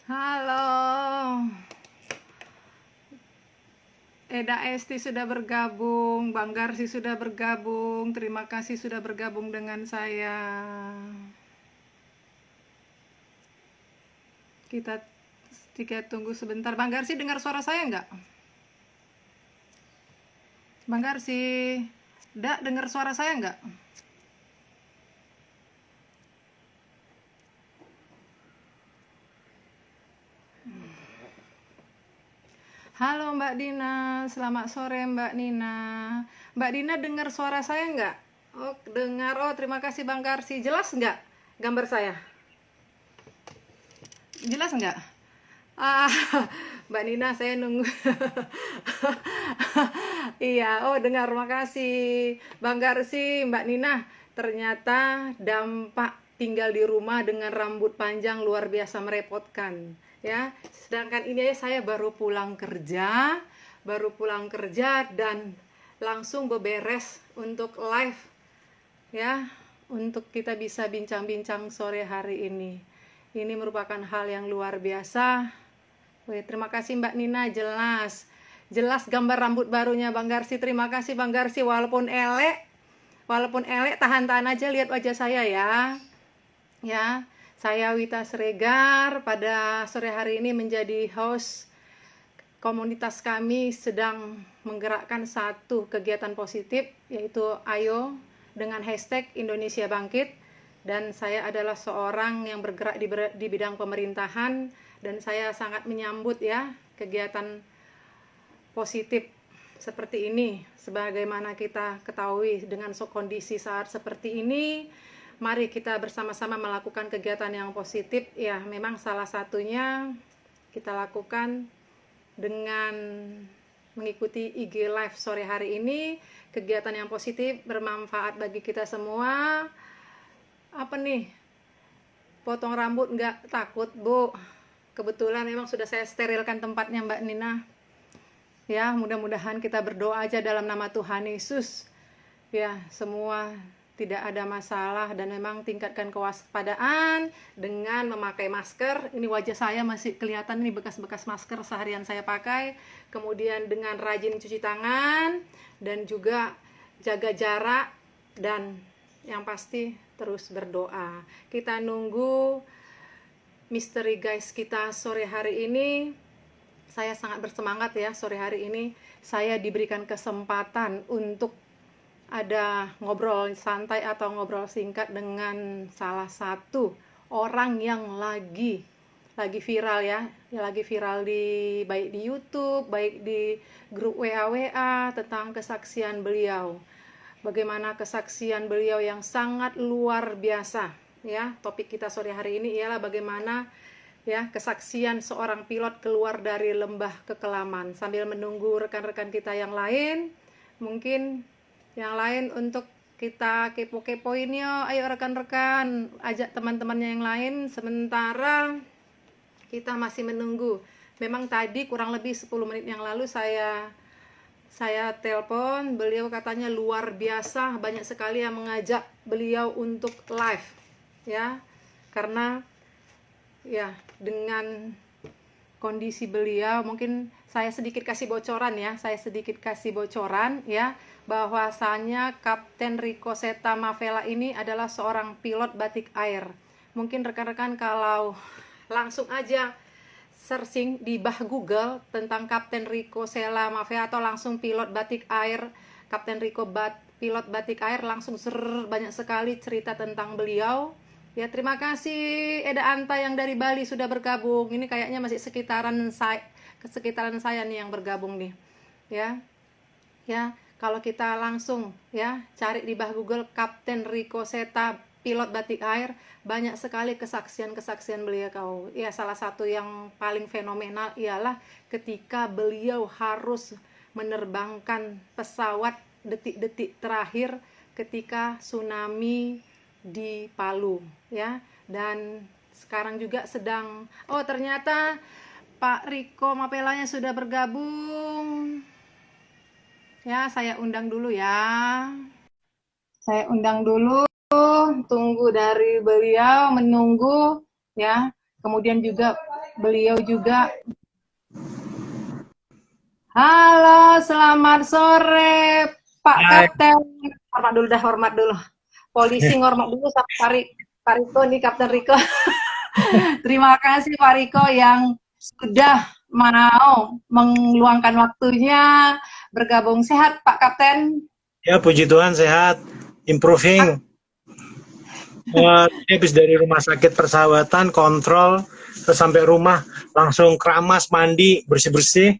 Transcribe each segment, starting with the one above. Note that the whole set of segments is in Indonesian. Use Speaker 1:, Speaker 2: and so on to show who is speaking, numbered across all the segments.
Speaker 1: Halo, Eda Esti sudah bergabung, Bang Garsi sudah bergabung. Terima kasih sudah bergabung dengan saya. Kita tunggu sebentar. Bang Garsi dengar suara saya nggak? Bang Garsi, dengar suara saya nggak? Halo Mbak Dina, selamat sore Mbak Nina. Mbak Dina dengar suara saya nggak? Oh, dengar. Oh, terima kasih Bang Garsi. Jelas nggak gambar saya? Jelas nggak? Ah, Mbak Nina, saya nunggu. Iya, oh dengar, makasih. Bang Garsi, Mbak Nina, ternyata dampak tinggal di rumah dengan rambut panjang luar biasa merepotkan. Ya, sedangkan ini saya baru pulang kerja dan langsung beberes untuk live ya, untuk kita bisa bincang-bincang sore hari ini. Ini merupakan hal yang luar biasa. Wih, terima kasih Mbak Nina, jelas gambar rambut barunya Bang Garsi. Terima kasih Bang Garsi, walaupun elek tahan-tahan aja lihat wajah saya ya. Ya, saya Wita Sregar pada sore hari ini menjadi host. Komunitas kami sedang menggerakkan satu kegiatan positif, yaitu Ayo dengan hashtag Indonesia Bangkit. Dan saya adalah seorang yang bergerak di bidang pemerintahan, dan saya sangat menyambut ya kegiatan positif seperti ini. Sebagaimana kita ketahui dengan kondisi saat seperti ini, mari kita bersama-sama melakukan kegiatan yang positif. Ya, memang salah satunya kita lakukan dengan mengikuti IG Live sore hari ini. Kegiatan yang positif, bermanfaat bagi kita semua. Apa nih? Potong rambut nggak takut, Bu? Kebetulan memang sudah saya sterilkan tempatnya, Mbak Nina. Ya, mudah-mudahan kita berdoa aja dalam nama Tuhan Yesus. Ya, semua tidak ada masalah, dan memang tingkatkan kewaspadaan dengan memakai masker. Ini wajah saya masih kelihatan, ini bekas-bekas masker seharian saya pakai. Kemudian dengan rajin cuci tangan dan juga jaga jarak, dan yang pasti terus berdoa. Kita nunggu misteri guys kita sore hari ini. Saya sangat bersemangat ya, sore hari ini saya diberikan kesempatan untuk ada ngobrol santai atau ngobrol singkat dengan salah satu orang yang lagi viral ya, lagi viral baik di YouTube, baik di grup WA tentang kesaksian beliau. Bagaimana kesaksian beliau yang sangat luar biasa ya. Topik kita sore hari ini ialah bagaimana ya kesaksian seorang pilot keluar dari lembah kekelaman. Sambil menunggu rekan-rekan kita yang lain, mungkin yang lain untuk kita kepo-kepoin yuk. Ayo rekan-rekan, ajak teman-temannya yang lain. Sementara kita masih menunggu. Memang tadi kurang lebih 10 menit yang lalu saya telepon, beliau katanya luar biasa, banyak sekali yang mengajak beliau untuk live ya. Karena ya dengan kondisi beliau, mungkin saya sedikit kasih bocoran ya, bahwasanya Kapten Rico Seta Mavela ini adalah seorang pilot batik air. Mungkin rekan-rekan kalau langsung aja searching di bah Google tentang Kapten Rico Seta Mavela atau langsung pilot batik air, Kapten Rico pilot batik air, langsung banyak sekali cerita tentang beliau. Ya, terima kasih Eda Anta yang dari Bali sudah bergabung. Ini kayaknya masih sekitaran saya nih yang bergabung nih. Ya. Ya, kalau kita langsung ya cari di bah Google Kapten Rico Seta pilot batik air, banyak sekali kesaksian beliau. Ya, salah satu yang paling fenomenal ialah ketika beliau harus menerbangkan pesawat detik-detik terakhir ketika tsunami di Palu ya. Dan sekarang juga ternyata Pak Rico Mapelanya sudah bergabung ya. Saya undang dulu, tunggu dari beliau, menunggu ya. Kemudian juga beliau juga. Halo, selamat sore Pak Kapten. Hormat dulu. Polisi ngormat dulu sama Pak Riko nih, Kapten Riko. Terima kasih Pak Riko yang sudah mau meluangkan waktunya bergabung. Sehat Pak Kapten?
Speaker 2: Ya, puji Tuhan sehat, improving. Habis dari rumah sakit Persahabatan, kontrol, terus sampai rumah langsung keramas, mandi, bersih-bersih,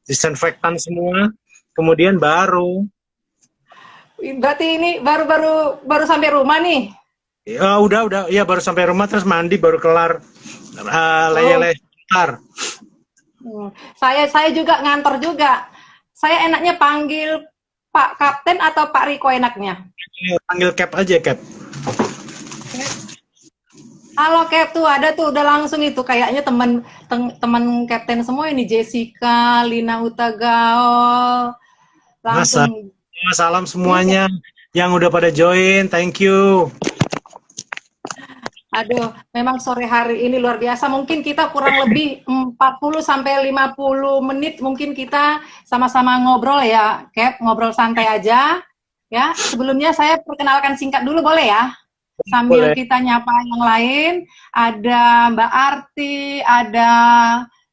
Speaker 2: disinfektan semua, kemudian baru.
Speaker 1: Berarti ini baru sampai rumah nih?
Speaker 2: Ya, udah, ya baru sampai rumah, terus mandi, baru kelar leye-leye sebentar.
Speaker 1: Saya juga ngantor juga. Saya enaknya panggil Pak Kapten atau Pak Riko enaknya?
Speaker 2: Panggil Cap aja, Cap.
Speaker 1: Halo Cap, tuh ada tuh udah langsung itu kayaknya teman Kapten semua ini, Jessica, Lina Utagaol. Langsung.
Speaker 2: Salam semuanya yang udah pada join, thank you.
Speaker 1: Aduh, memang sore hari ini luar biasa. Mungkin kita kurang lebih 40 sampai 50 menit mungkin kita sama-sama ngobrol ya, Cap, ngobrol santai aja. Ya, sebelumnya saya perkenalkan singkat dulu boleh ya? Sambil kita nyapa yang lain, ada Mbak Arti, ada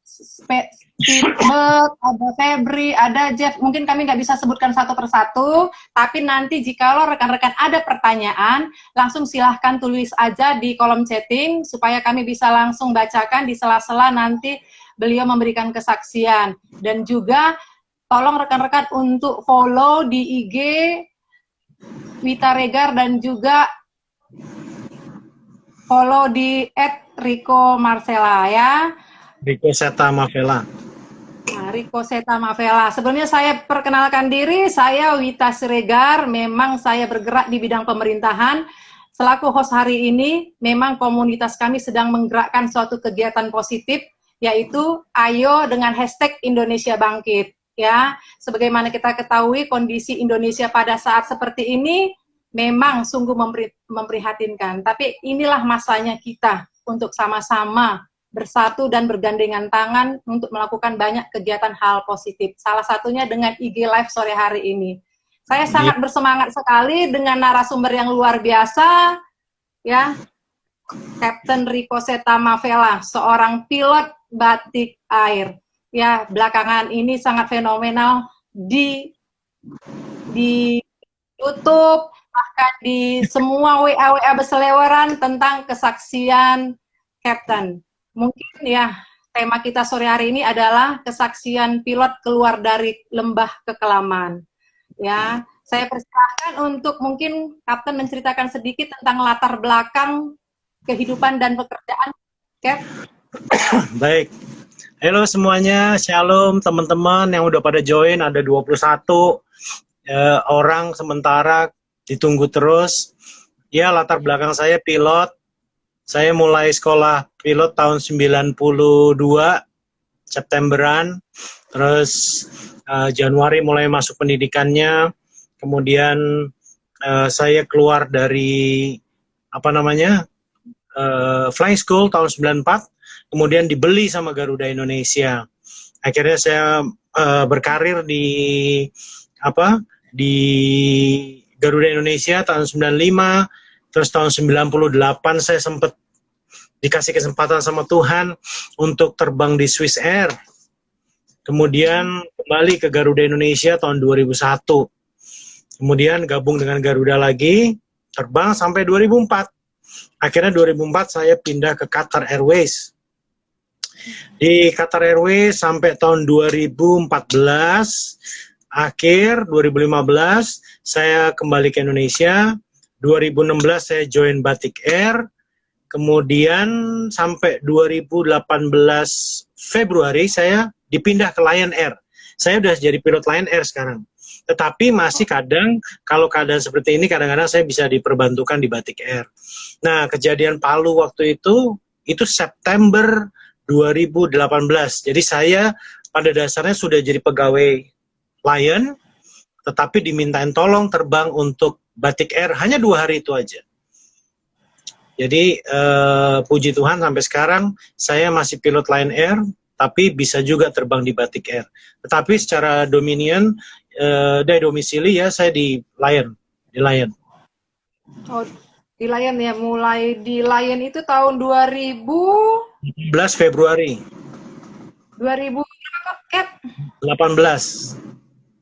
Speaker 1: Speedbird, ada Febri, ada Jeff. Mungkin kami nggak bisa sebutkan satu persatu, tapi nanti jikalau rekan-rekan ada pertanyaan, langsung silahkan tulis aja di kolom chatting, supaya kami bisa langsung bacakan di sela-sela nanti beliau memberikan kesaksian. Dan juga tolong rekan-rekan untuk follow di IG Wita Regar dan juga follow di @Riko_Marcella ya.
Speaker 2: Riko Seta Mavela.
Speaker 1: Nah, Riko Seta Mavela. Sebelumnya saya perkenalkan diri, saya Wita Siregar. Memang saya bergerak di bidang pemerintahan. Selaku host hari ini, memang komunitas kami sedang menggerakkan suatu kegiatan positif, yaitu Ayo dengan hashtag Indonesia Bangkit. Ya, sebagaimana kita ketahui kondisi Indonesia pada saat seperti ini memang sungguh memprihatinkan. Tapi inilah masanya kita untuk sama-sama bersatu dan bergandengan tangan untuk melakukan banyak kegiatan hal positif. Salah satunya dengan IG Live sore hari ini. Saya sangat bersemangat sekali dengan narasumber yang luar biasa, ya, Kapten Riko Seta Mavela, seorang pilot batik air. Ya, belakangan ini sangat fenomenal di YouTube, bahkan di semua WA berseliweran tentang kesaksian Kapten. Mungkin ya tema kita sore hari ini adalah kesaksian pilot keluar dari lembah kekelaman. Ya, saya persilahkan untuk mungkin Kapten menceritakan sedikit tentang latar belakang kehidupan dan pekerjaan, Cap.
Speaker 2: Baik. Halo semuanya, shalom teman-teman yang udah pada join, ada 21 orang sementara, ditunggu terus. Ya, latar belakang saya pilot. Saya mulai sekolah pilot tahun 92, Septemberan. Terus Januari mulai masuk pendidikannya. Kemudian saya keluar dari flying school tahun 94. Kemudian dibeli sama Garuda Indonesia. Akhirnya saya berkarir di Garuda Indonesia tahun 95. Terus tahun 98 saya sempat dikasih kesempatan sama Tuhan untuk terbang di Swiss Air. Kemudian kembali ke Garuda Indonesia tahun 2001. Kemudian gabung dengan Garuda lagi, terbang sampai 2004. Akhirnya 2004 saya pindah ke Qatar Airways. Di Qatar Airways sampai tahun 2014, akhir 2015 saya kembali ke Indonesia. 2016 saya join Batik Air, kemudian sampai 2018 Februari saya dipindah ke Lion Air. Saya udah jadi pilot Lion Air sekarang. Tetapi masih kadang, kalau keadaan seperti ini, kadang-kadang saya bisa diperbantukan di Batik Air. Nah, kejadian Palu waktu itu September 2018. Jadi saya pada dasarnya sudah jadi pegawai Lion, tetapi dimintain tolong terbang untuk Batik Air hanya 2 hari itu aja. Jadi puji Tuhan sampai sekarang saya masih pilot Lion Air, tapi bisa juga terbang di Batik Air. Tetapi secara dominion dari domisili ya saya di Lion,
Speaker 1: Oh, di Lion ya, mulai di Lion itu tahun 2000
Speaker 2: 11 Februari
Speaker 1: 2000 berapa, Cat?
Speaker 2: 18.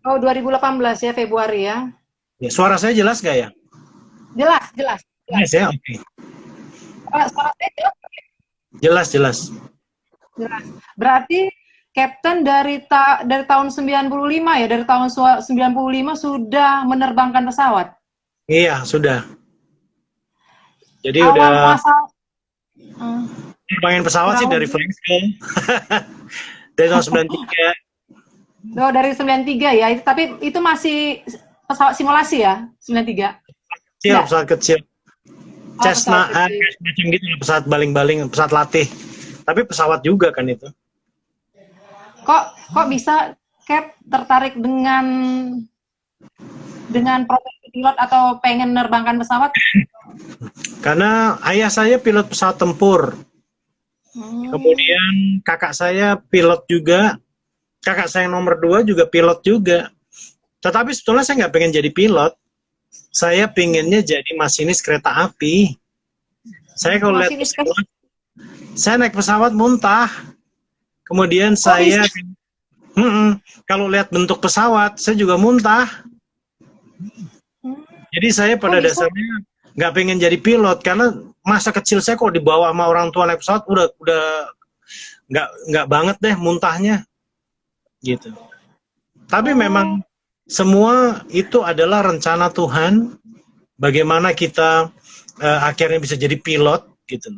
Speaker 1: Oh, 2018 ya, Februari ya.
Speaker 2: Ya, suara saya jelas nggak ya?
Speaker 1: Jelas, jelas, jelas.
Speaker 2: Jelas ya, oke.
Speaker 1: Suara saya jelas.
Speaker 2: Jelas, jelas.
Speaker 1: Jelas. Berarti Captain dari tahun 95 ya, dari tahun 95 sudah menerbangkan pesawat.
Speaker 2: Iya, sudah. Jadi
Speaker 1: Awal
Speaker 2: udah
Speaker 1: masa
Speaker 2: terbangin pesawat sih dari flying school. Dari tahun 93.
Speaker 1: Oh, dari 93 ya. Tapi itu masih pesawat simulasi ya, 93.
Speaker 2: Kecil, pesawat kecil. Cessna,
Speaker 1: pesawat kecil.
Speaker 2: macam gitu, pesawat baling-baling, pesawat latih. Tapi pesawat juga kan itu.
Speaker 1: Kok bisa Cap tertarik dengan profesi pilot atau pengen menerbangkan pesawat?
Speaker 2: Karena ayah saya pilot pesawat tempur. Kemudian kakak saya pilot juga. Kakak saya yang nomor 2 juga pilot juga. Tetapi sebetulnya saya nggak pengen jadi pilot. Saya pengennya jadi masinis kereta api. Saya kalau lihat pesawat, saya naik pesawat muntah. Kemudian saya, kalau lihat bentuk pesawat, saya juga muntah. Jadi saya pada dasarnya nggak pengen jadi pilot karena masa kecil saya kok dibawa sama orang tua naik pesawat udah nggak banget deh muntahnya gitu. Tapi memang semua itu adalah rencana Tuhan bagaimana kita akhirnya bisa jadi pilot gitu.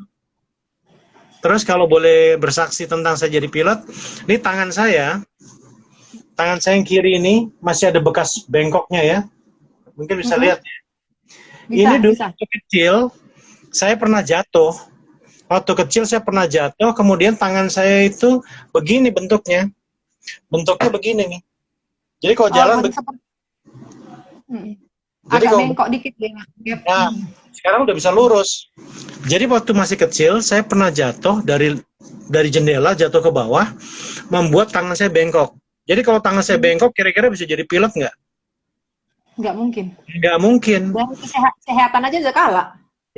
Speaker 2: Terus kalau boleh bersaksi tentang saya jadi pilot, ini tangan saya yang kiri ini masih ada bekas bengkoknya ya. Mungkin bisa lihat ya. Ini dulu waktu kecil, saya pernah jatuh. Waktu kecil saya pernah jatuh, kemudian tangan saya itu begini bentuknya. Bentuknya begini nih. Jadi kalau jalan
Speaker 1: agak bengkok dikit ya.
Speaker 2: Nah, sekarang udah bisa lurus. Jadi waktu masih kecil, saya pernah jatuh dari jendela, jatuh ke bawah, membuat tangan saya bengkok. Jadi kalau tangan saya bengkok, kira-kira bisa jadi pilot nggak?
Speaker 1: Nggak mungkin.
Speaker 2: Nggak mungkin.
Speaker 1: Dan kesehatan aja udah kalah.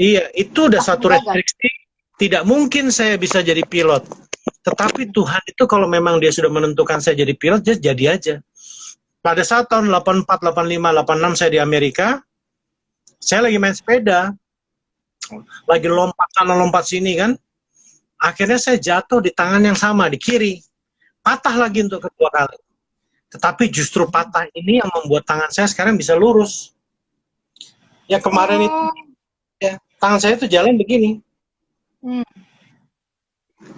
Speaker 2: Iya, itu udah satu restriksi. Tidak mungkin saya bisa jadi pilot. Tetapi Tuhan itu kalau memang dia sudah menentukan saya jadi pilot, dia jadi aja. Pada saat tahun 84, 85, 86 saya di Amerika, saya lagi main sepeda. Lagi lompat sana, lompat sini kan. Akhirnya saya jatuh di tangan yang sama, di kiri. Patah lagi untuk kedua kali. Tetapi justru patah ini yang membuat tangan saya sekarang bisa lurus. Ya kemarin itu, ya, tangan saya itu jalan begini.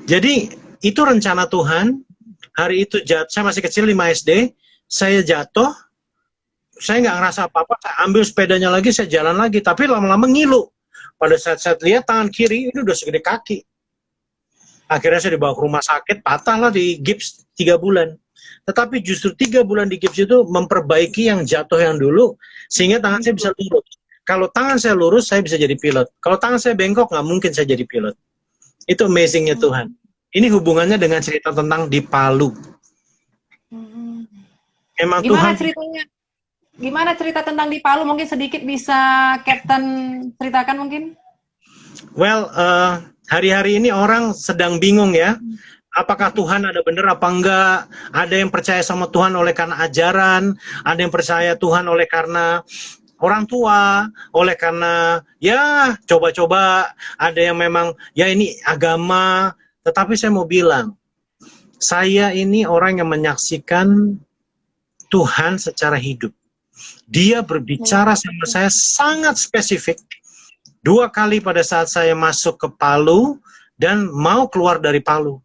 Speaker 2: Jadi itu rencana Tuhan. Hari itu saya masih kecil 5 SD, saya jatuh, saya nggak ngerasa apa-apa, saya ambil sepedanya lagi, saya jalan lagi, tapi lama-lama ngilu. Pada saat saya lihat tangan kiri ini udah segede kaki. Akhirnya saya dibawa ke rumah sakit, patah lah di gips 3 bulan. Tetapi justru 3 bulan di gips itu memperbaiki yang jatuh yang dulu, sehingga tangan saya bisa lurus. Kalau tangan saya lurus, saya bisa jadi pilot. Kalau tangan saya bengkok, nggak mungkin saya jadi pilot. Itu amazing-nya Tuhan. Ini hubungannya dengan cerita tentang di Palu. Emang
Speaker 1: Gimana
Speaker 2: Tuhan,
Speaker 1: ceritanya? Gimana cerita tentang di Palu? Mungkin sedikit bisa Captain ceritakan mungkin?
Speaker 2: Well, hari-hari ini orang sedang bingung ya. Apakah Tuhan ada benar apa enggak? Ada yang percaya sama Tuhan oleh karena ajaran, ada yang percaya Tuhan oleh karena orang tua, oleh karena ya coba-coba, ada yang memang ya ini agama. Tetapi saya mau bilang, saya ini orang yang menyaksikan Tuhan secara hidup. Dia berbicara sama saya sangat spesifik. 2 kali pada saat saya masuk ke Palu dan mau keluar dari Palu.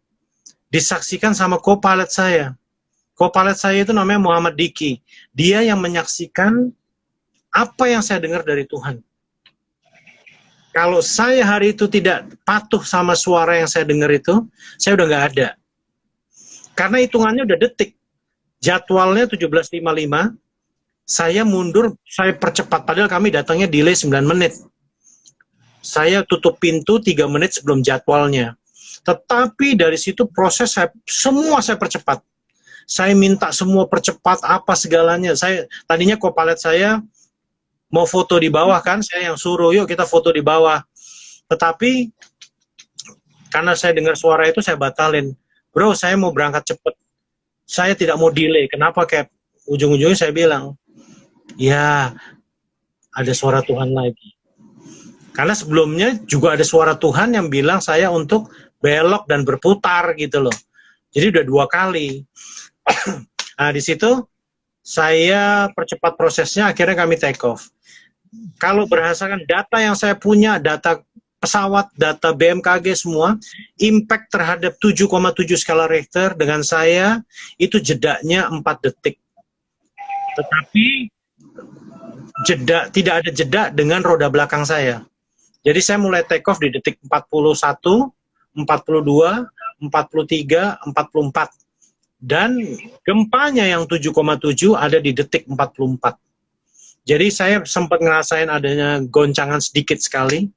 Speaker 2: Disaksikan sama co-pilot saya. Co-pilot saya itu namanya Muhammad Diki. Dia yang menyaksikan apa yang saya dengar dari Tuhan. Kalau saya hari itu tidak patuh sama suara yang saya dengar itu, saya udah nggak ada. Karena hitungannya udah detik. Jadwalnya 17.55, saya mundur, saya percepat. Padahal kami datangnya delay 9 menit. Saya tutup pintu 3 menit sebelum jadwalnya. Tetapi dari situ proses semua saya percepat. Saya minta semua percepat apa segalanya. Tadinya co-pilot saya mau foto di bawah kan, saya yang suruh, yuk kita foto di bawah. Tetapi karena saya dengar suara itu, saya batalin. Bro, saya mau berangkat cepat. Saya tidak mau delay. Kenapa, Cap? Ujung-ujungnya saya bilang, ya ada suara Tuhan lagi. Karena sebelumnya juga ada suara Tuhan yang bilang saya untuk belok dan berputar gitu loh. Jadi udah 2 kali. Nah, di situ saya percepat prosesnya, akhirnya kami take off. Kalau berdasarkan data yang saya punya, data pesawat, data BMKG semua, impact terhadap 7,7 skala Richter dengan saya, itu jedanya 4 detik. Tetapi tidak ada jeda dengan roda belakang saya. Jadi saya mulai take off di detik 41, 42, 43, 44. Dan gempanya yang 7,7 ada di detik 44. Jadi saya sempat ngerasain adanya goncangan sedikit sekali.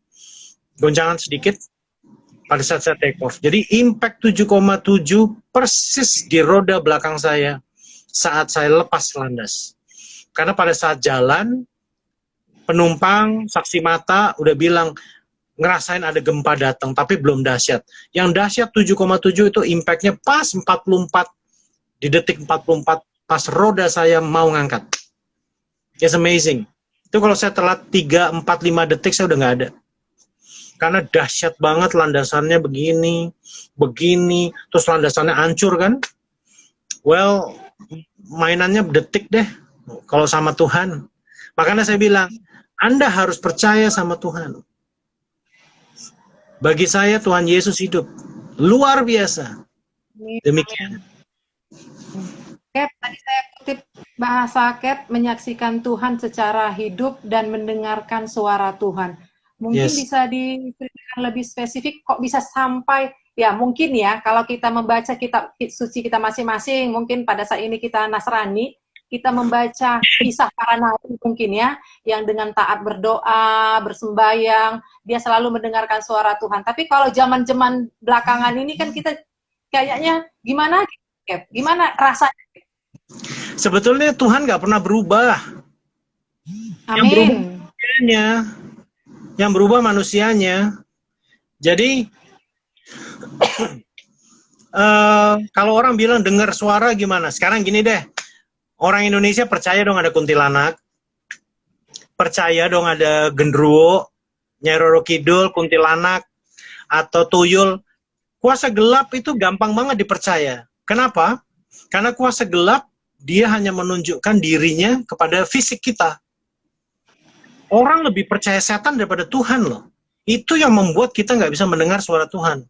Speaker 2: Goncangan sedikit pada saat saya take off. Jadi impact 7,7 persis di roda belakang saya saat saya lepas landas. Karena pada saat jalan, penumpang, saksi mata udah bilang ngerasain ada gempa datang, tapi belum dahsyat. Yang dahsyat 7,7 itu impactnya pas 44, di detik 44, pas roda saya mau ngangkat. It's amazing. Itu kalau saya telat 3, 4, 5 detik, saya udah nggak ada. Karena dahsyat banget, landasannya begini, terus landasannya hancur kan. Well, mainannya detik deh, kalau sama Tuhan. Makanya saya bilang, Anda harus percaya sama Tuhan. Bagi saya Tuhan Yesus hidup. Luar biasa. Demikian.
Speaker 1: Cap, tadi saya kutip bahasa Cap, menyaksikan Tuhan secara hidup dan mendengarkan suara Tuhan. Mungkin bisa diceritakan lebih spesifik, kok bisa sampai, ya mungkin ya, kalau kita membaca kitab suci kita masing-masing, mungkin pada saat ini kita Nasrani, kita membaca kisah para nabi mungkin ya, yang dengan taat berdoa, bersembayang, dia selalu mendengarkan suara Tuhan. Tapi kalau zaman-zaman belakangan ini kan kita kayaknya gimana, Cap? Gimana rasanya?
Speaker 2: Sebetulnya Tuhan nggak pernah berubah.
Speaker 1: Amin.
Speaker 2: Yang berubah manusianya. Jadi kalau orang bilang dengar suara gimana? Sekarang gini deh, orang Indonesia percaya dong ada kuntilanak, percaya dong ada genderuwo, Nyai Roro Kidul, kuntilanak, atau tuyul. Kuasa gelap itu gampang banget dipercaya. Kenapa? Karena kuasa gelap dia hanya menunjukkan dirinya kepada fisik kita. Orang lebih percaya setan daripada Tuhan loh. Itu yang membuat kita nggak bisa mendengar suara Tuhan.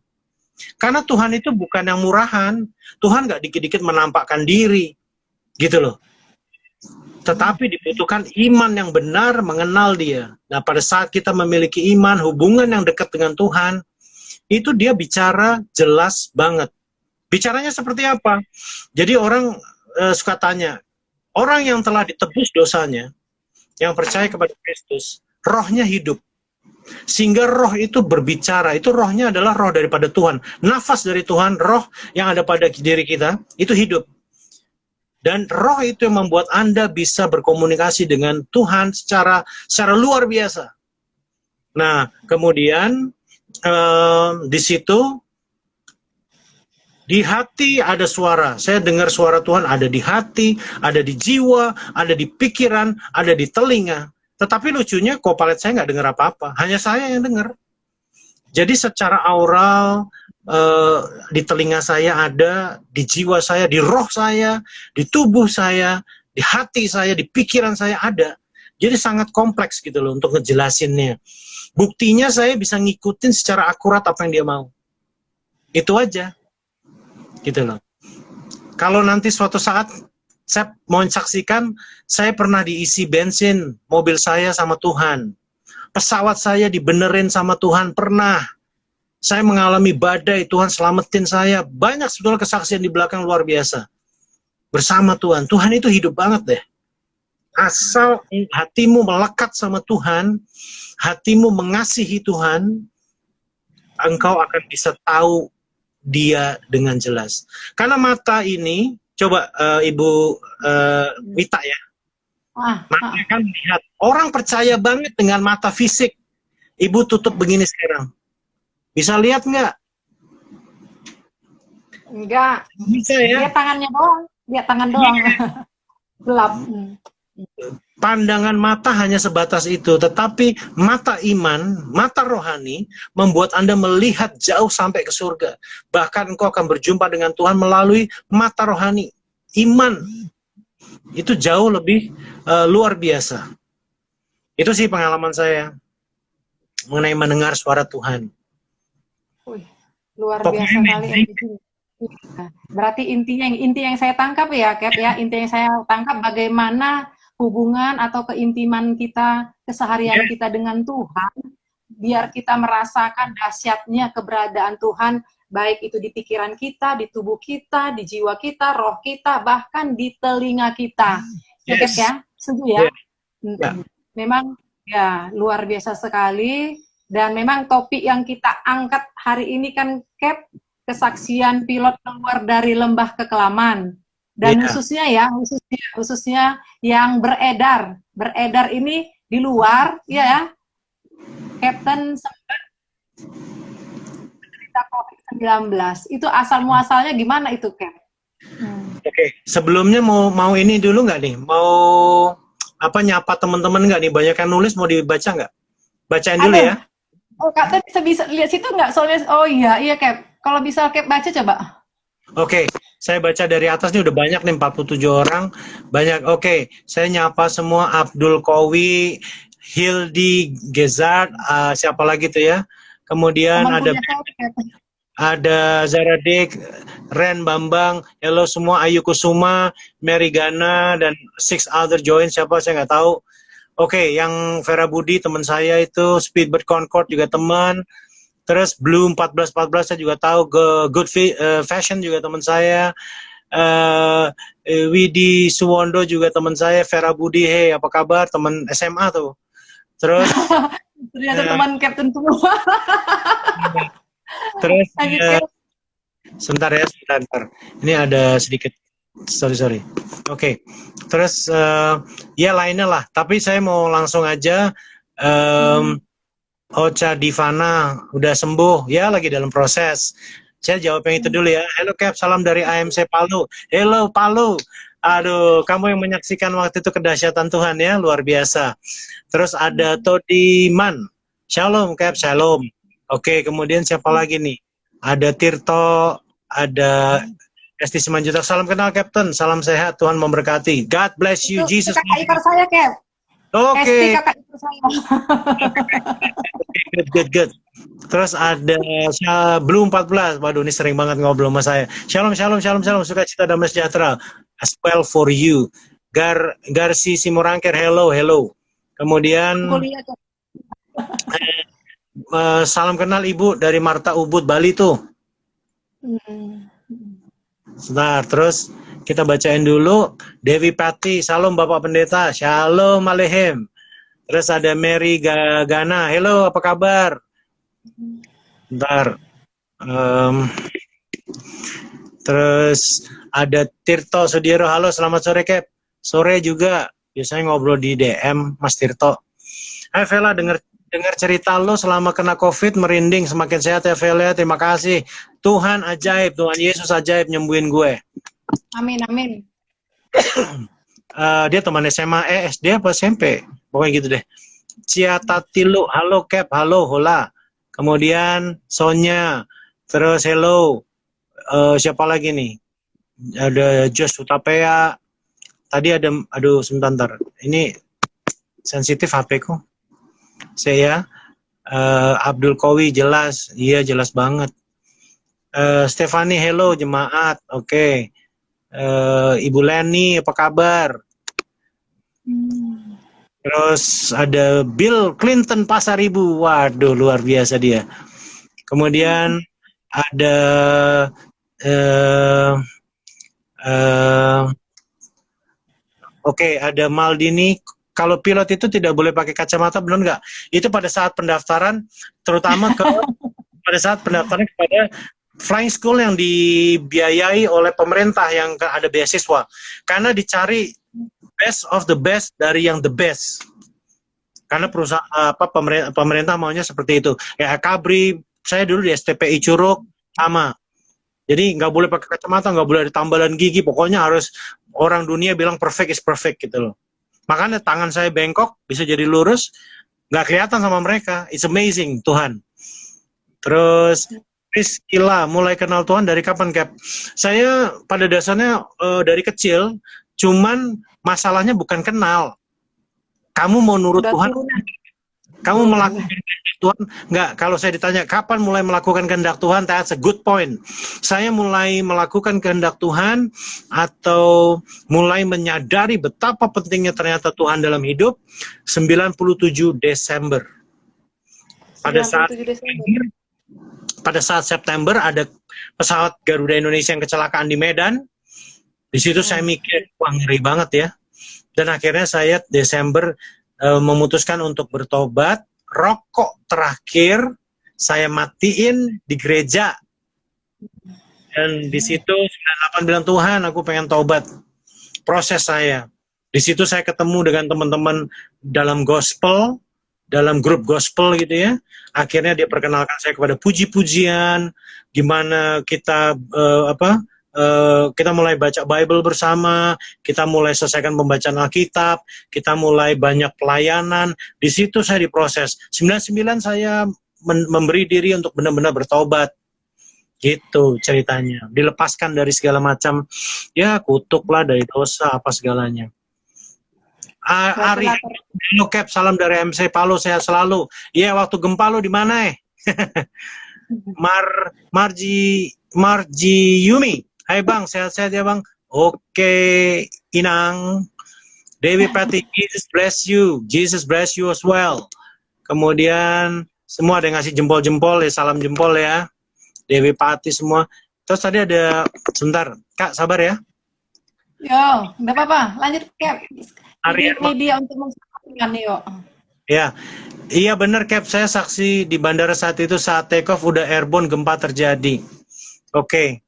Speaker 2: Karena Tuhan itu bukan yang murahan. Tuhan nggak dikit-dikit menampakkan diri. Gitu loh. Tetapi dibutuhkan iman yang benar mengenal dia. Nah, pada saat kita memiliki iman, hubungan yang dekat dengan Tuhan, itu dia bicara jelas banget. Bicaranya seperti apa? Jadi orang suka tanya, orang yang telah ditebus dosanya, yang percaya kepada Kristus, rohnya hidup. Sehingga roh itu berbicara, itu rohnya adalah roh daripada Tuhan. Nafas dari Tuhan, roh yang ada pada diri kita, itu hidup. Dan roh itu yang membuat Anda bisa berkomunikasi dengan Tuhan secara luar biasa. Nah, kemudian di situ, di hati ada suara. Saya dengar suara Tuhan ada di hati, ada di jiwa, ada di pikiran, ada di telinga. Tetapi lucunya, co-pilot saya nggak dengar apa-apa. Hanya saya yang dengar. Jadi secara aural, di telinga saya ada, di jiwa saya, di roh saya, di tubuh saya, di hati saya, di pikiran saya ada. Jadi sangat kompleks gitu loh untuk ngejelasinnya. Buktinya saya bisa ngikutin secara akurat apa yang dia mau. Itu aja. Gitu loh. Kalau nanti suatu saat saya mau saksikan, saya pernah diisi bensin mobil saya sama Tuhan, pesawat saya dibenerin sama Tuhan, pernah. Saya mengalami badai, Tuhan selamatin saya. Banyak sebetulnya kesaksian di belakang luar biasa bersama Tuhan. Tuhan itu hidup banget deh. Asal hatimu melekat sama Tuhan, hatimu mengasihi Tuhan, engkau akan bisa tahu Dia dengan jelas. Karena mata ini, coba Ibu Wita ya, mata kan lihat. Orang percaya banget dengan mata fisik. Ibu tutup begini sekarang. Bisa lihat nggak?
Speaker 1: Enggak.
Speaker 2: Bisa ya?
Speaker 1: Dia tangannya doang. Dia tangan doang. Gelap.
Speaker 2: Pandangan mata hanya sebatas itu, tetapi mata iman, mata rohani, membuat Anda melihat jauh sampai ke surga. Bahkan engkau akan berjumpa dengan Tuhan melalui mata rohani. Iman, itu jauh lebih luar biasa. Itu sih pengalaman saya mengenai mendengar suara Tuhan.
Speaker 1: Wih, luar biasa kali. Berarti inti yang saya tangkap ya, Cap ya, inti yang saya tangkap bagaimana hubungan atau keintiman kita, keseharian kita dengan Tuhan, biar kita merasakan dahsyatnya keberadaan Tuhan, baik itu di pikiran kita, di tubuh kita, di jiwa kita, roh kita, bahkan di telinga kita.
Speaker 2: Yes.
Speaker 1: Ya, setuju ya?
Speaker 2: Yeah.
Speaker 1: Memang ya luar biasa sekali, dan memang topik yang kita angkat hari ini kan, Cap, kesaksian pilot keluar dari lembah kekelaman. Dan khususnya yang beredar ini di luar, ya, Captain sempat cerita COVID-19. Itu asal muasalnya gimana itu, Cap?
Speaker 2: Oke, sebelumnya mau ini dulu nggak nih? Mau nyapa teman-teman nggak nih? Banyak yang nulis, mau dibaca nggak? Bacain dulu ya.
Speaker 1: Oh, Kak, bisa lihat situ nggak? Soalnya, oh iya, Cap. Kalau bisa, Cap, baca coba.
Speaker 2: Oke, saya baca dari atas nih, udah banyak nih, 47 orang. Banyak. Oke, saya nyapa semua. Abdul Kowi, Hildi Gezard, siapa lagi tuh ya? Kemudian ada Zaradik, Ren Bambang, hello semua, Ayu Kusuma, Mary Gana, dan 6 other join, siapa saya nggak tahu. Oke, yang Vera Budi teman saya itu, Speedbird Concord juga teman. Terus Blue 1414 saya juga tahu, Good Fashion juga teman saya, Widi Suwondo juga teman saya, Vera Budi, hey apa kabar, teman SMA tuh. Terus
Speaker 1: ternyata teman Captain semua.
Speaker 2: Terus sebentar ya, sebentar. Ini ada sedikit, sorry. Oke. Terus ya lainnya lah. Tapi saya mau langsung aja. Ocha Divana udah sembuh ya, lagi dalam proses. Saya jawab yang itu dulu ya. Halo Cap, salam dari AMC Palu. Hello Palu. Aduh, kamu yang menyaksikan waktu itu kedahsyatan Tuhan ya, luar biasa. Terus ada Todiman. Shalom Cap, shalom. Oke, kemudian siapa lagi nih? Ada Tirto, ada Esti Simanjuta. Salam kenal Captain, salam sehat, Tuhan memberkati. God bless you, Jesus.
Speaker 1: Kakak ipar saya, Cap.
Speaker 2: Oke.
Speaker 1: Kakak ipar saya.
Speaker 2: Good. Terus ada Blue 14. Waduh, ini sering banget ngobrol sama saya. Shalom. Sukacita damai sejahtera. As well for you. Garsi Simorangker, hello. Kemudian salam kenal Ibu dari Marta Ubud, Bali tuh. Sebentar, terus kita bacain dulu. Dewi Pati, salam Bapak Pendeta. Shalom Alehem. Terus ada Mary Gana, hello, apa kabar? Bentar. Terus ada Tirto Sudiero, halo, selamat sore Cap. Sore juga, biasanya ngobrol di DM Mas Tirto. Hai Vela, dengar cerita lo selama kena COVID, merinding, semakin sehat ya Vela, terima kasih. Tuhan ajaib, Tuhan Yesus ajaib nyembuhin gue.
Speaker 1: Amin.
Speaker 2: Dia teman SMA, SD apa SMP? Pokoknya gitu deh. Ciatatilu, halo Cap, halo Hola. Kemudian Sonya, terus hello. Siapa lagi nih? Ada Jos Utapea. Tadi ada, aduh sebentar. Ini sensitif HP ku. Saya Abdul Kowi, jelas. Iya, jelas banget. Stefani, hello jemaat. Oke. Ibu Leni, apa kabar? Terus ada Bill Clinton Pasaribu, waduh luar biasa dia. Kemudian ada Oke, ada Maldini. Kalau pilot itu tidak boleh pakai kacamata, benar nggak? Itu pada saat pendaftaran, terutama pada saat pendaftaran kepada flying school yang dibiayai oleh pemerintah yang ada beasiswa. Karena dicari best of the best dari yang the best. Karena perusahaan pemerintah maunya seperti itu. Ya, Kabri, saya dulu di STPI Curug sama. Jadi nggak boleh pakai kacamata, nggak boleh ada tambalan gigi, pokoknya harus orang dunia bilang perfect is perfect gitu loh. Makanya tangan saya bengkok, bisa jadi lurus, nggak kelihatan sama mereka. It's amazing, Tuhan. Terus, Priscilla, mulai kenal Tuhan dari kapan, Cap? Saya pada dasarnya dari kecil, cuman masalahnya bukan kenal. Kamu mau nurut Tuhan? Kamu melakukan kehendak Tuhan? Enggak, kalau saya ditanya kapan mulai melakukan kehendak Tuhan, that's a good point. Saya mulai melakukan kehendak Tuhan atau mulai menyadari betapa pentingnya ternyata Tuhan dalam hidup 97 Desember. Pada saat September ada pesawat Garuda Indonesia yang kecelakaan di Medan. Di situ saya mikir, wah ngeri banget ya. Dan akhirnya saya Desember memutuskan untuk bertobat. Rokok terakhir saya matiin di gereja, dan di situ 98 bilang, Tuhan aku pengen tobat. Proses saya di situ, saya ketemu dengan teman-teman dalam gospel, dalam grup gospel gitu ya. Akhirnya dia perkenalkan saya kepada puji-pujian, gimana kita kita mulai baca Bible bersama, kita mulai selesaikan pembacaan Alkitab, kita mulai banyak pelayanan. Di situ saya diproses. 99 saya memberi diri untuk benar-benar bertobat. Gitu ceritanya. Dilepaskan dari segala macam, ya kutuk lah, dari dosa, apa segalanya. Ari, halo Cap, salam dari MC Palu, sehat selalu. Iya, waktu gempa lo di mana Marji Yumi. Hai Bang, sehat-sehat ya Bang? Oke, Inang. Dewi Pati, Jesus bless you. Jesus bless you as well. Kemudian, semua ada yang ngasih jempol-jempol ya, salam jempol ya. Dewi Pati semua. Terus tadi ada, sebentar, Kak sabar ya.
Speaker 3: Yo, nggak apa-apa, lanjut Cap. Ini media untuk mengsaksikan yuk.
Speaker 2: Ya, iya benar Cap, saya saksi di bandara saat itu, saat take off udah airborne, gempa terjadi. Oke.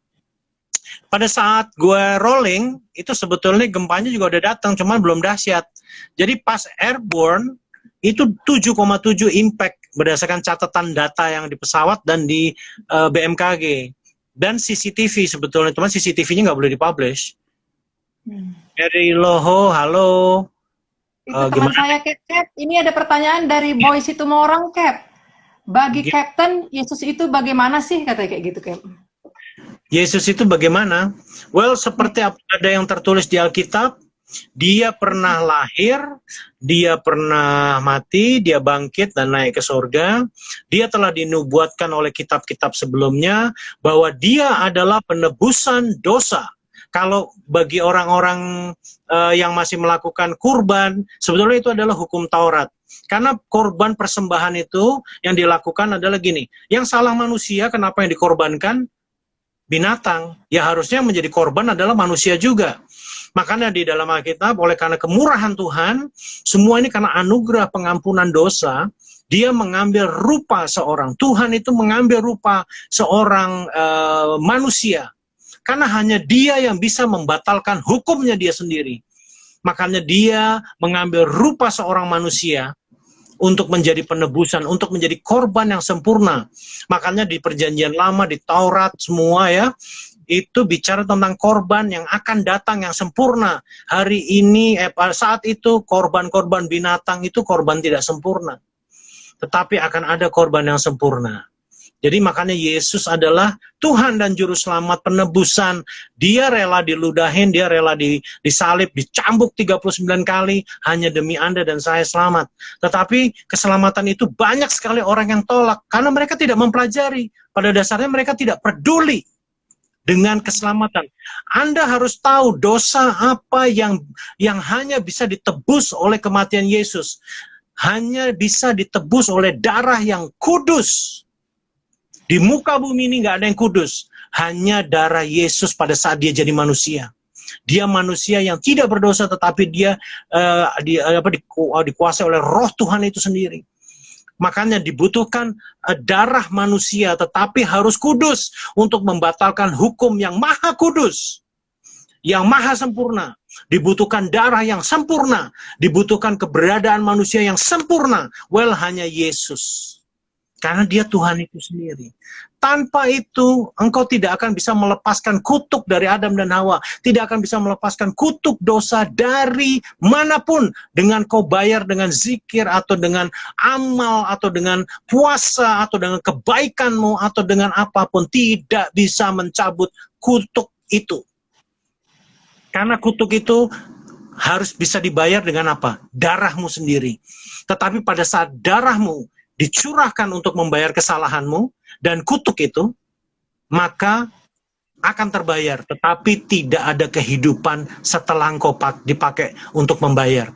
Speaker 2: Pada saat gue rolling, itu sebetulnya gempanya juga udah datang, cuman belum dahsyat. Jadi pas airborne, itu 7,7 impact berdasarkan catatan data yang di pesawat dan di BMKG. Dan CCTV sebetulnya, cuman CCTV-nya nggak boleh dipublish. Dari Loho, halo.
Speaker 3: Itu teman saya, Cap. Ini ada pertanyaan dari Boy Situmorang, Cap. Bagi Captain, Yesus itu bagaimana sih? Katanya kayak gitu, Cap.
Speaker 2: Yesus itu bagaimana? Well, seperti ada yang tertulis di Alkitab, dia pernah lahir, dia pernah mati, dia bangkit dan naik ke surga. Dia telah dinubuatkan oleh kitab-kitab sebelumnya bahwa dia adalah penebusan dosa. Kalau bagi orang-orang yang masih melakukan kurban, sebetulnya itu adalah hukum Taurat. Karena korban persembahan itu yang dilakukan adalah gini, yang salah manusia, kenapa yang dikorbankan? Binatang. Ya harusnya menjadi korban adalah manusia juga. Makanya di dalam Alkitab, oleh karena kemurahan Tuhan, semua ini karena anugerah pengampunan dosa, dia mengambil rupa seorang. Tuhan itu mengambil rupa seorang manusia. Karena hanya dia yang bisa membatalkan hukumnya dia sendiri. Makanya dia mengambil rupa seorang manusia untuk menjadi penebusan, untuk menjadi korban yang sempurna. Makanya di perjanjian lama, di Taurat semua ya, itu bicara tentang korban yang akan datang yang sempurna. Hari ini, saat itu korban-korban binatang itu korban tidak sempurna. Tetapi akan ada korban yang sempurna. Jadi makanya Yesus adalah Tuhan dan Juru Selamat penebusan. Dia rela diludahin, dia rela disalib, dicambuk 39 kali, hanya demi Anda dan saya selamat. Tetapi keselamatan itu banyak sekali orang yang tolak, karena mereka tidak mempelajari. Pada dasarnya mereka tidak peduli dengan keselamatan. Anda harus tahu dosa apa yang hanya bisa ditebus oleh kematian Yesus. Hanya bisa ditebus oleh darah yang kudus. Di muka bumi ini nggak ada yang kudus. Hanya darah Yesus pada saat dia jadi manusia. Dia manusia yang tidak berdosa, tetapi dia dikuasai oleh roh Tuhan itu sendiri. Makanya dibutuhkan darah manusia, tetapi harus kudus untuk membatalkan hukum yang maha kudus, yang maha sempurna. Dibutuhkan darah yang sempurna, dibutuhkan keberadaan manusia yang sempurna. Well, hanya Yesus. Karena dia Tuhan itu sendiri. Tanpa itu, engkau tidak akan bisa melepaskan kutuk dari Adam dan Hawa. Tidak akan bisa melepaskan kutuk dosa dari manapun. Dengan kau bayar dengan zikir, atau dengan amal, atau dengan puasa, atau dengan kebaikanmu, atau dengan apapun. Tidak bisa mencabut kutuk itu. Karena kutuk itu harus bisa dibayar dengan apa? Darahmu sendiri. Tetapi pada saat darahmu dicurahkan untuk membayar kesalahanmu dan kutuk itu, maka akan terbayar. Tetapi tidak ada kehidupan setelah engkau dipakai untuk membayar.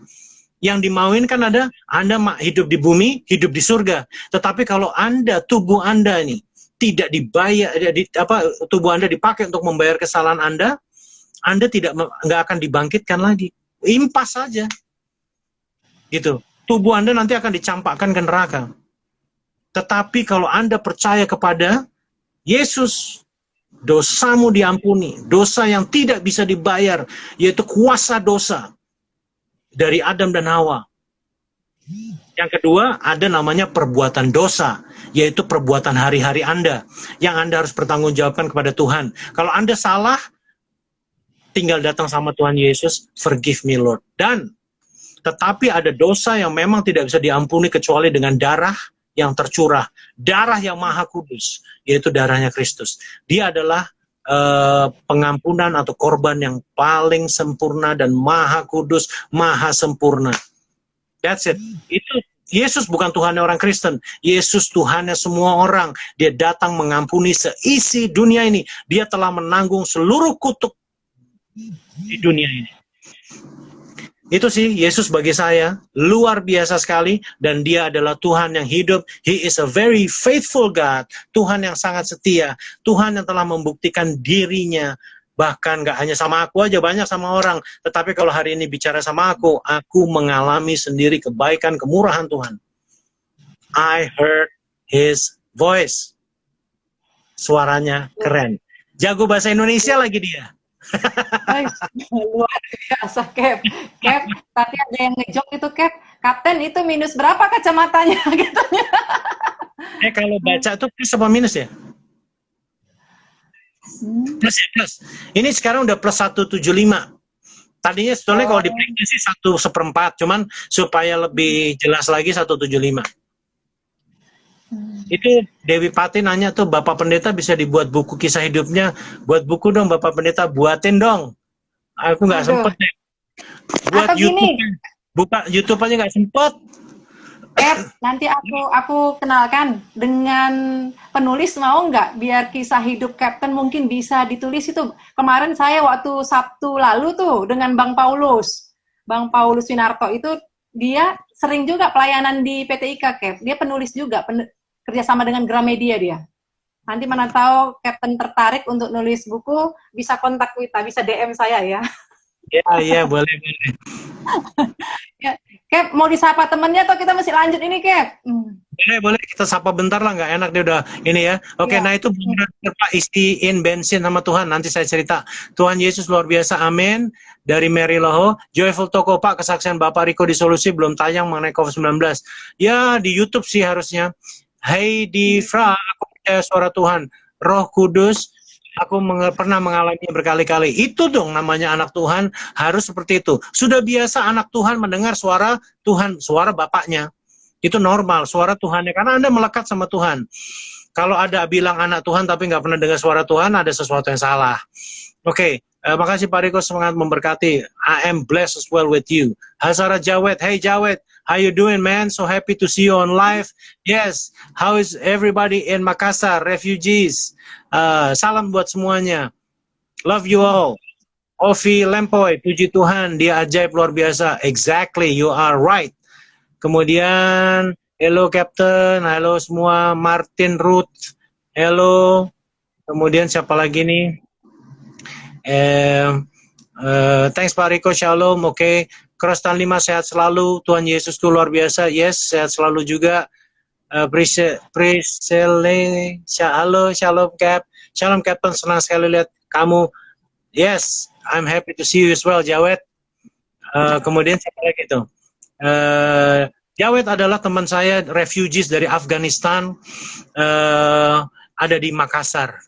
Speaker 2: Yang dimauin kan ada, Anda hidup di bumi, hidup di surga. Tetapi kalau Anda, tubuh Anda ini tidak dibayar, tubuh Anda dipakai untuk membayar kesalahan Anda nggak akan dibangkitkan lagi. Impas saja. Gitu. Tubuh Anda nanti akan dicampakkan ke neraka. Tetapi kalau Anda percaya kepada Yesus, dosamu diampuni. Dosa yang tidak bisa dibayar, yaitu kuasa dosa dari Adam dan Hawa. Yang kedua, ada namanya perbuatan dosa, yaitu perbuatan hari-hari Anda, yang Anda harus bertanggungjawabkan kepada Tuhan. Kalau Anda salah, tinggal datang sama Tuhan Yesus, forgive me Lord. Tetapi ada dosa yang memang tidak bisa diampuni kecuali dengan darah yang tercurah, darah yang maha kudus, yaitu darahnya Kristus. Dia adalah pengampunan atau korban yang paling sempurna dan maha kudus, maha sempurna. That's it. Itu Yesus bukan Tuhannya orang Kristen. Yesus Tuhannya semua orang. Dia datang mengampuni seisi dunia ini. Dia telah menanggung seluruh kutuk di dunia ini. Itu sih Yesus bagi saya luar biasa sekali, dan dia adalah Tuhan yang hidup. He is a very faithful God. Tuhan yang sangat setia. Tuhan yang telah membuktikan dirinya. Bahkan gak hanya sama aku aja, banyak sama orang. Tetapi kalau hari ini bicara sama aku mengalami sendiri kebaikan, kemurahan Tuhan. I heard His voice. Suaranya keren. Jago bahasa Indonesia lagi dia.
Speaker 3: Luar biasa, Cap. Cap, tadi ada yang ngejok itu, Cap. Kapten itu minus berapa kacamatanya? Gitu.
Speaker 2: Kalau baca tuh plus apa minus ya? Plus ya, plus. Ini sekarang udah plus 175. Tadinya sebetulnya kalau dipikir sih 1/4, cuman supaya lebih jelas lagi 175. Itu Dewi Pati nanya tuh, Bapak Pendeta bisa dibuat buku kisah hidupnya? Buat buku dong Bapak Pendeta, buatin dong. Aku nggak sempet deh. Buat YouTube, buka YouTube aja nggak sempet.
Speaker 3: Nanti aku kenalkan dengan penulis, mau nggak? Biar kisah hidup Kapten mungkin bisa ditulis itu. Kemarin saya waktu Sabtu lalu tuh dengan Bang Paulus Winarto itu, dia sering juga pelayanan di PTIK, Cap. Dia penulis juga, kerjasama dengan Gramedia dia. Nanti mana tahu Kapten tertarik untuk nulis buku, bisa kontak kita, bisa DM saya ya.
Speaker 2: Iya, boleh.
Speaker 3: Ya, Cap, mau disapa temennya atau kita masih lanjut ini, Cap?
Speaker 2: Boleh, kita sapa bentar lah, nggak enak dia udah ini ya. Oke, nah itu Pak isiin bensin sama Tuhan, nanti saya cerita. Tuhan Yesus luar biasa, amin. Dari Mary Loho, Joyful Toko Pak, kesaksian Bapak Riko di Solusi belum tayang mengenai COVID-19. Ya, di YouTube sih harusnya. Hai di Fra, aku percaya suara Tuhan, Roh Kudus, aku pernah mengalaminya berkali-kali. Itu dong namanya anak Tuhan, harus seperti itu. Sudah biasa anak Tuhan mendengar suara Tuhan, suara Bapaknya. Itu normal, suara Tuhannya, karena Anda melekat sama Tuhan. Kalau ada bilang anak Tuhan tapi nggak pernah dengar suara Tuhan, ada sesuatu yang salah. Oke, makasih Pak Riko, semangat memberkati. I am blessed as well with you. Hazara Jawed, hey Jawed, how you doing, man? So happy to see you on live. Yes, how is everybody in Makassar, refugees? Salam buat semuanya. Love you all. Ovi Lempoy, puji Tuhan, dia ajaib luar biasa. Exactly, you are right. Kemudian, hello Captain, halo semua, Martin Ruth, hello. Kemudian siapa lagi nih? Thanks Pak Riko, shalom. Oke. Krostan 5 sehat selalu. Tuhan Yesus itu luar biasa. Yes, sehat selalu juga. Priscille, halo, shalom Cap. Shalom Captain, senang sekali lihat kamu. Yes, I'm happy to see you as well, Jawed. Kemudian siapa lagi itu? Jawed adalah teman saya, refugees dari Afghanistan, ada di Makassar.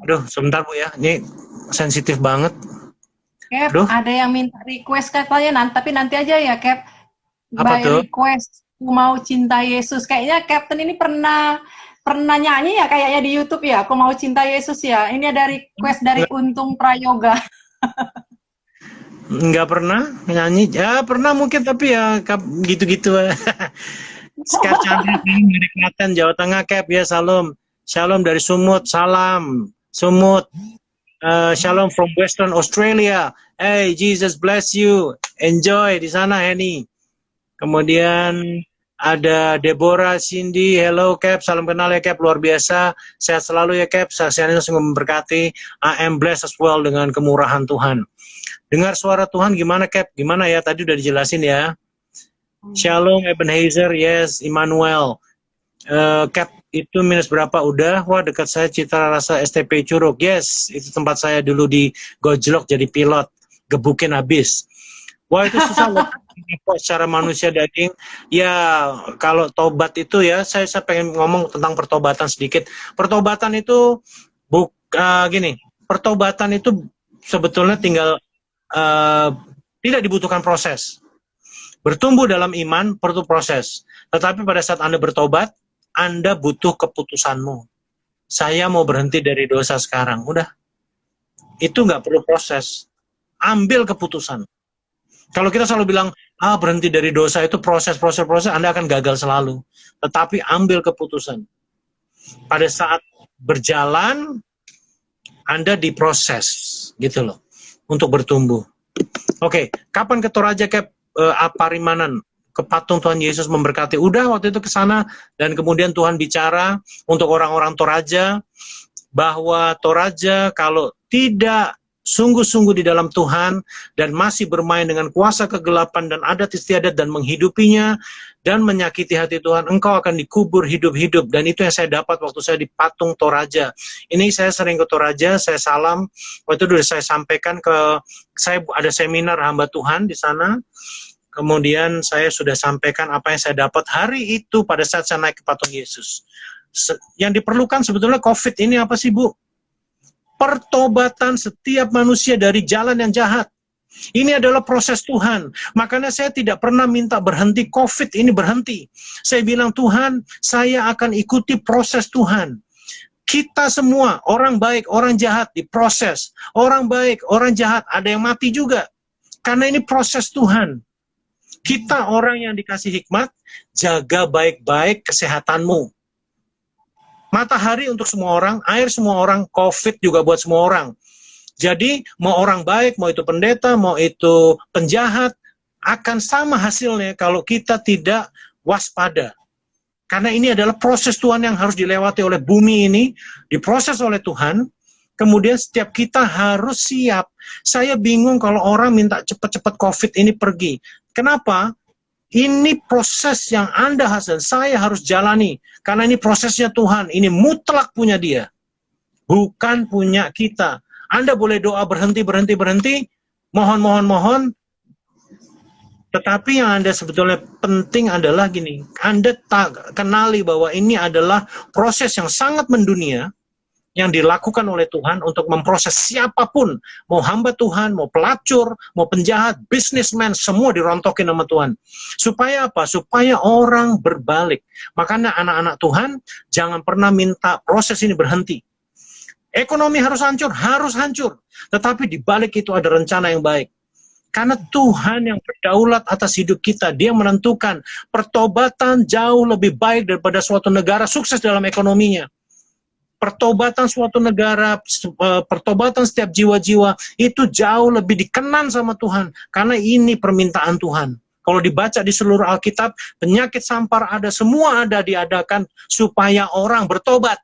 Speaker 2: Aduh, sebentar Bu ya, ini sensitif banget.
Speaker 3: Cap,
Speaker 2: Aduh.
Speaker 3: ada yang minta request katanya, tapi nanti aja ya, Cap.
Speaker 2: Apa
Speaker 3: By
Speaker 2: tuh?
Speaker 3: request, aku mau cinta Yesus. Kayaknya Captain ini pernah nyanyi ya kayaknya di YouTube ya, aku mau cinta Yesus ya. Ini ada request dari Untung Prayoga.
Speaker 2: Nggak pernah nyanyi, ya pernah mungkin tapi ya gitu-gitu. Skar Chandra dari Klaten, Jawa Tengah, Cap ya, salam. Shalom dari Sumut, salam. Sumut. Shalom from Western Australia. Hey, Jesus bless you. Enjoy di sana, Henny. Kemudian ada Deborah, Cindy, hello Cap, salam kenal ya Cap, luar biasa. Sehat selalu ya Cap, saksiannya sungguh memberkati. I am blessed as well dengan kemurahan Tuhan. Dengar suara Tuhan gimana Cap? Gimana ya? Tadi udah dijelasin ya. Shalom Ebenezer, yes, Immanuel. Cap itu minus berapa? Udah, wah dekat saya Citra Rasa STP Curug. Yes, itu tempat saya dulu di Gojlok jadi pilot, gebukin habis. Wah itu susah loh. Secara manusia daging. Ya kalau tobat itu ya, saya pengen ngomong tentang pertobatan sedikit. Pertobatan itu gini, pertobatan itu sebetulnya tinggal tidak dibutuhkan proses. Bertumbuh dalam iman perlu proses. Tetapi pada saat Anda bertobat, Anda butuh keputusanmu. Saya mau berhenti dari dosa sekarang. Udah. Itu nggak perlu proses. Ambil keputusan. Kalau kita selalu bilang, berhenti dari dosa itu proses, Anda akan gagal selalu. Tetapi ambil keputusan. Pada saat berjalan, Anda diproses. Gitu loh. Untuk bertumbuh. Oke, kapan ke Toraja Cap Parimanan? Ke patung Tuhan Yesus memberkati. Udah waktu itu ke sana dan kemudian Tuhan bicara untuk orang-orang Toraja bahwa Toraja kalau tidak sungguh-sungguh di dalam Tuhan dan masih bermain dengan kuasa kegelapan dan adat istiadat dan menghidupinya dan menyakiti hati Tuhan, engkau akan dikubur hidup-hidup. Dan itu yang saya dapat waktu saya di patung Toraja. Ini saya sering ke Toraja, saya salam. Waktu itu sudah saya sampaikan saya ada seminar hamba Tuhan di sana. Kemudian saya sudah sampaikan apa yang saya dapat hari itu pada saat saya naik ke patung Yesus. Yang diperlukan sebetulnya COVID ini apa sih Bu? Pertobatan setiap manusia dari jalan yang jahat. Ini adalah proses Tuhan. Makanya saya tidak pernah minta berhenti COVID ini berhenti. Saya bilang Tuhan, saya akan ikuti proses Tuhan. Kita semua, orang baik, orang jahat diproses. Orang baik, orang jahat, ada yang mati juga. Karena ini proses Tuhan. Kita orang yang dikasih hikmat, jaga baik-baik kesehatanmu. Matahari untuk semua orang, air semua orang, COVID juga buat semua orang. Jadi, mau orang baik, mau itu pendeta, mau itu penjahat, akan sama hasilnya kalau kita tidak waspada. Karena ini adalah proses Tuhan yang harus dilewati oleh bumi ini, diproses oleh Tuhan, kemudian setiap kita harus siap. Saya bingung kalau orang minta cepat-cepat COVID ini pergi. Kenapa? Ini proses yang Anda hasil, saya harus jalani. Karena ini prosesnya Tuhan, ini mutlak punya Dia. Bukan punya kita. Anda boleh doa berhenti, mohon. Tetapi yang Anda sebetulnya penting adalah gini, Anda tak kenali bahwa ini adalah proses yang sangat mendunia, yang dilakukan oleh Tuhan untuk memproses siapapun, mau hamba Tuhan, mau pelacur, mau penjahat, businessman, semua dirontokin sama Tuhan. Supaya apa? Supaya orang berbalik. Makanya anak-anak Tuhan, jangan pernah minta proses ini berhenti. Ekonomi harus hancur. Tetapi di balik itu ada rencana yang baik. Karena Tuhan yang berdaulat atas hidup kita, Dia menentukan pertobatan jauh lebih baik daripada suatu negara sukses dalam ekonominya. Pertobatan suatu negara, pertobatan setiap jiwa-jiwa, itu jauh lebih dikenan sama Tuhan. Karena ini permintaan Tuhan. Kalau dibaca di seluruh Alkitab, penyakit sampar ada, semua ada diadakan supaya orang bertobat.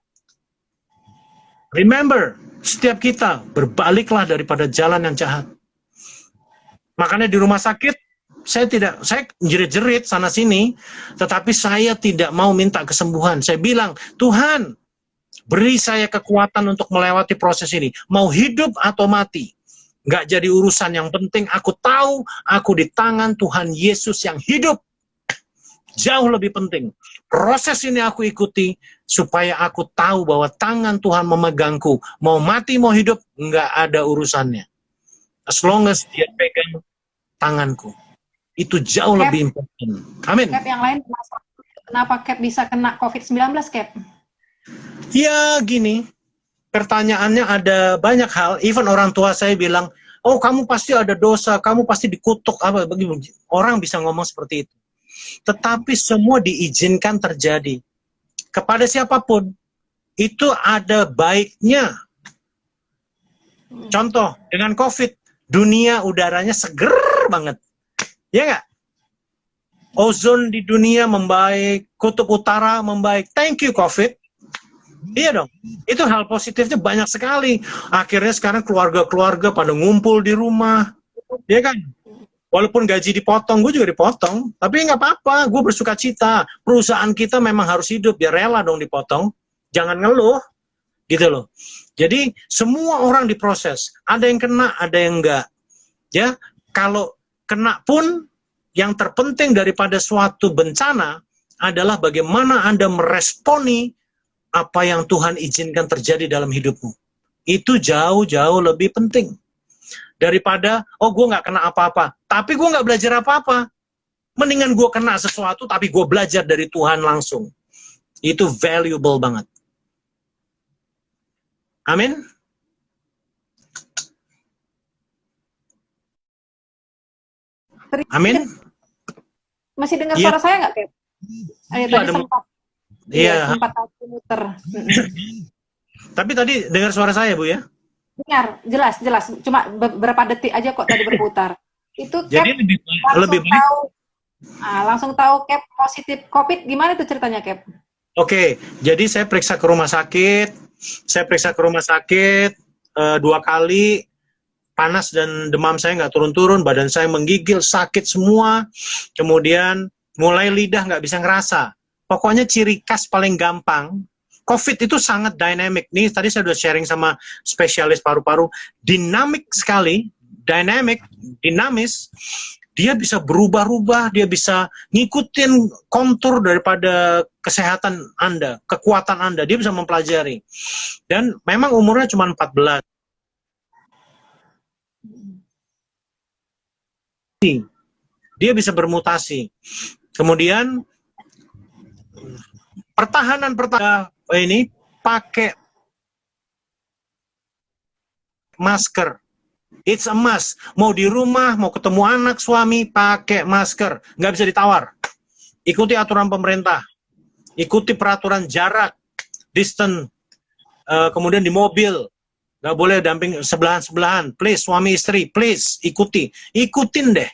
Speaker 2: Remember, setiap kita berbaliklah daripada jalan yang jahat. Makanya di rumah sakit, saya jerit-jerit sana sini, tetapi saya tidak mau minta kesembuhan. Saya bilang, Tuhan, beri saya kekuatan untuk melewati proses ini. Mau hidup atau mati. Nggak jadi urusan, yang penting aku tahu aku di tangan Tuhan Yesus yang hidup. Jauh lebih penting. Proses ini aku ikuti supaya aku tahu bahwa tangan Tuhan memegangku. Mau mati, mau hidup, nggak ada urusannya. As long as dia pegang tanganku. Itu jauh
Speaker 3: Cap,
Speaker 2: lebih important. Amin.
Speaker 3: Cap, yang lain kenapa Cap bisa kena COVID-19, Cap?
Speaker 2: Ya gini, pertanyaannya ada banyak hal. Even orang tua saya bilang, oh kamu pasti ada dosa, kamu pasti dikutuk. Orang bisa ngomong seperti itu. Tetapi semua diizinkan terjadi. Kepada siapapun, itu ada baiknya. Contoh, dengan COVID, dunia udaranya seger banget. Ya nggak? Ozon di dunia membaik, kutub utara membaik. Thank you COVID. Iya dong, itu hal positifnya banyak sekali. Akhirnya sekarang keluarga-keluarga pada ngumpul di rumah. Ya kan? Walaupun gaji dipotong, gue juga dipotong. Tapi nggak apa-apa, gue bersuka cita. Perusahaan kita memang harus hidup, ya rela dong dipotong. Jangan ngeluh, gitu loh. Jadi semua orang diproses. Ada yang kena, ada yang enggak. Ya, kalau kena pun, yang terpenting daripada suatu bencana adalah bagaimana Anda meresponi apa yang Tuhan izinkan terjadi dalam hidupmu. Itu jauh-jauh lebih penting. Daripada, oh gue nggak kena apa-apa, tapi gue nggak belajar apa-apa. Mendingan gue kena sesuatu, tapi gue belajar dari Tuhan langsung. Itu valuable banget. Amin. Amin.
Speaker 3: Masih dengar
Speaker 2: Iya.
Speaker 3: suara saya nggak, Cap? Tadi sempat.
Speaker 2: Iya.
Speaker 3: Sempat muter.
Speaker 2: Tapi tadi dengar suara saya, Bu ya?
Speaker 3: Dengar, jelas. Cuma beberapa detik aja kok tadi berputar. Itu Cap
Speaker 2: Jadi lebih baik.
Speaker 3: Langsung tahu Cap positif COVID, gimana tuh ceritanya, Cap?
Speaker 2: Oke, jadi saya periksa ke rumah sakit. Saya periksa ke rumah sakit 2 kali. Panas dan demam saya nggak turun-turun, badan saya menggigil, sakit semua. Kemudian mulai lidah nggak bisa ngerasa. Pokoknya ciri khas paling gampang. COVID itu sangat dynamic. Nih, tadi saya udah sharing sama spesialis paru-paru. Dinamik sekali, dinamis. Dia bisa berubah-ubah, dia bisa ngikutin kontur daripada kesehatan Anda, kekuatan Anda. Dia bisa mempelajari. Dan memang umurnya cuma 14. Dia bisa bermutasi. Kemudian, pertahanan ini pakai masker. It's a must. Mau di rumah, mau ketemu anak, suami, pakai masker. Nggak bisa ditawar. Ikuti aturan pemerintah. Ikuti peraturan jarak, distance. Kemudian di mobil, nggak boleh damping sebelahan-sebelahan. Please, suami istri, please, ikutin deh.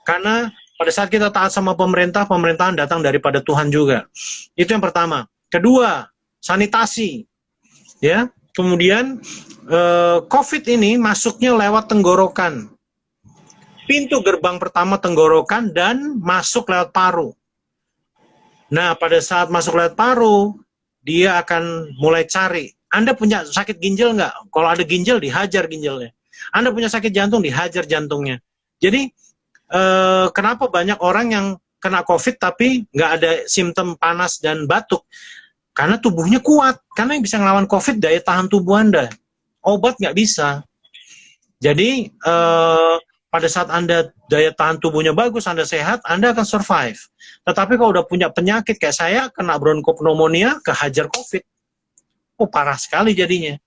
Speaker 2: Karena pada saat kita taat sama pemerintah, pemerintahan datang daripada Tuhan juga. Itu yang pertama. Kedua, sanitasi. Ya. Kemudian COVID ini masuknya lewat tenggorokan. Pintu gerbang pertama tenggorokan dan masuk lewat paru. Nah, pada saat masuk lewat paru, dia akan mulai cari. Anda punya sakit ginjal nggak? Kalau ada ginjal, dihajar ginjalnya. Anda punya sakit jantung, dihajar jantungnya. Jadi, kenapa banyak orang yang kena COVID tapi nggak ada simptom panas dan batuk? Karena tubuhnya kuat. Karena yang bisa ngelawan COVID, daya tahan tubuh Anda. Obat nggak bisa. Jadi, pada saat Anda daya tahan tubuhnya bagus, Anda sehat, Anda akan survive. Tetapi kalau udah punya penyakit, kayak saya, kena bronkopneumonia, kehajar COVID. Oh, parah sekali jadinya.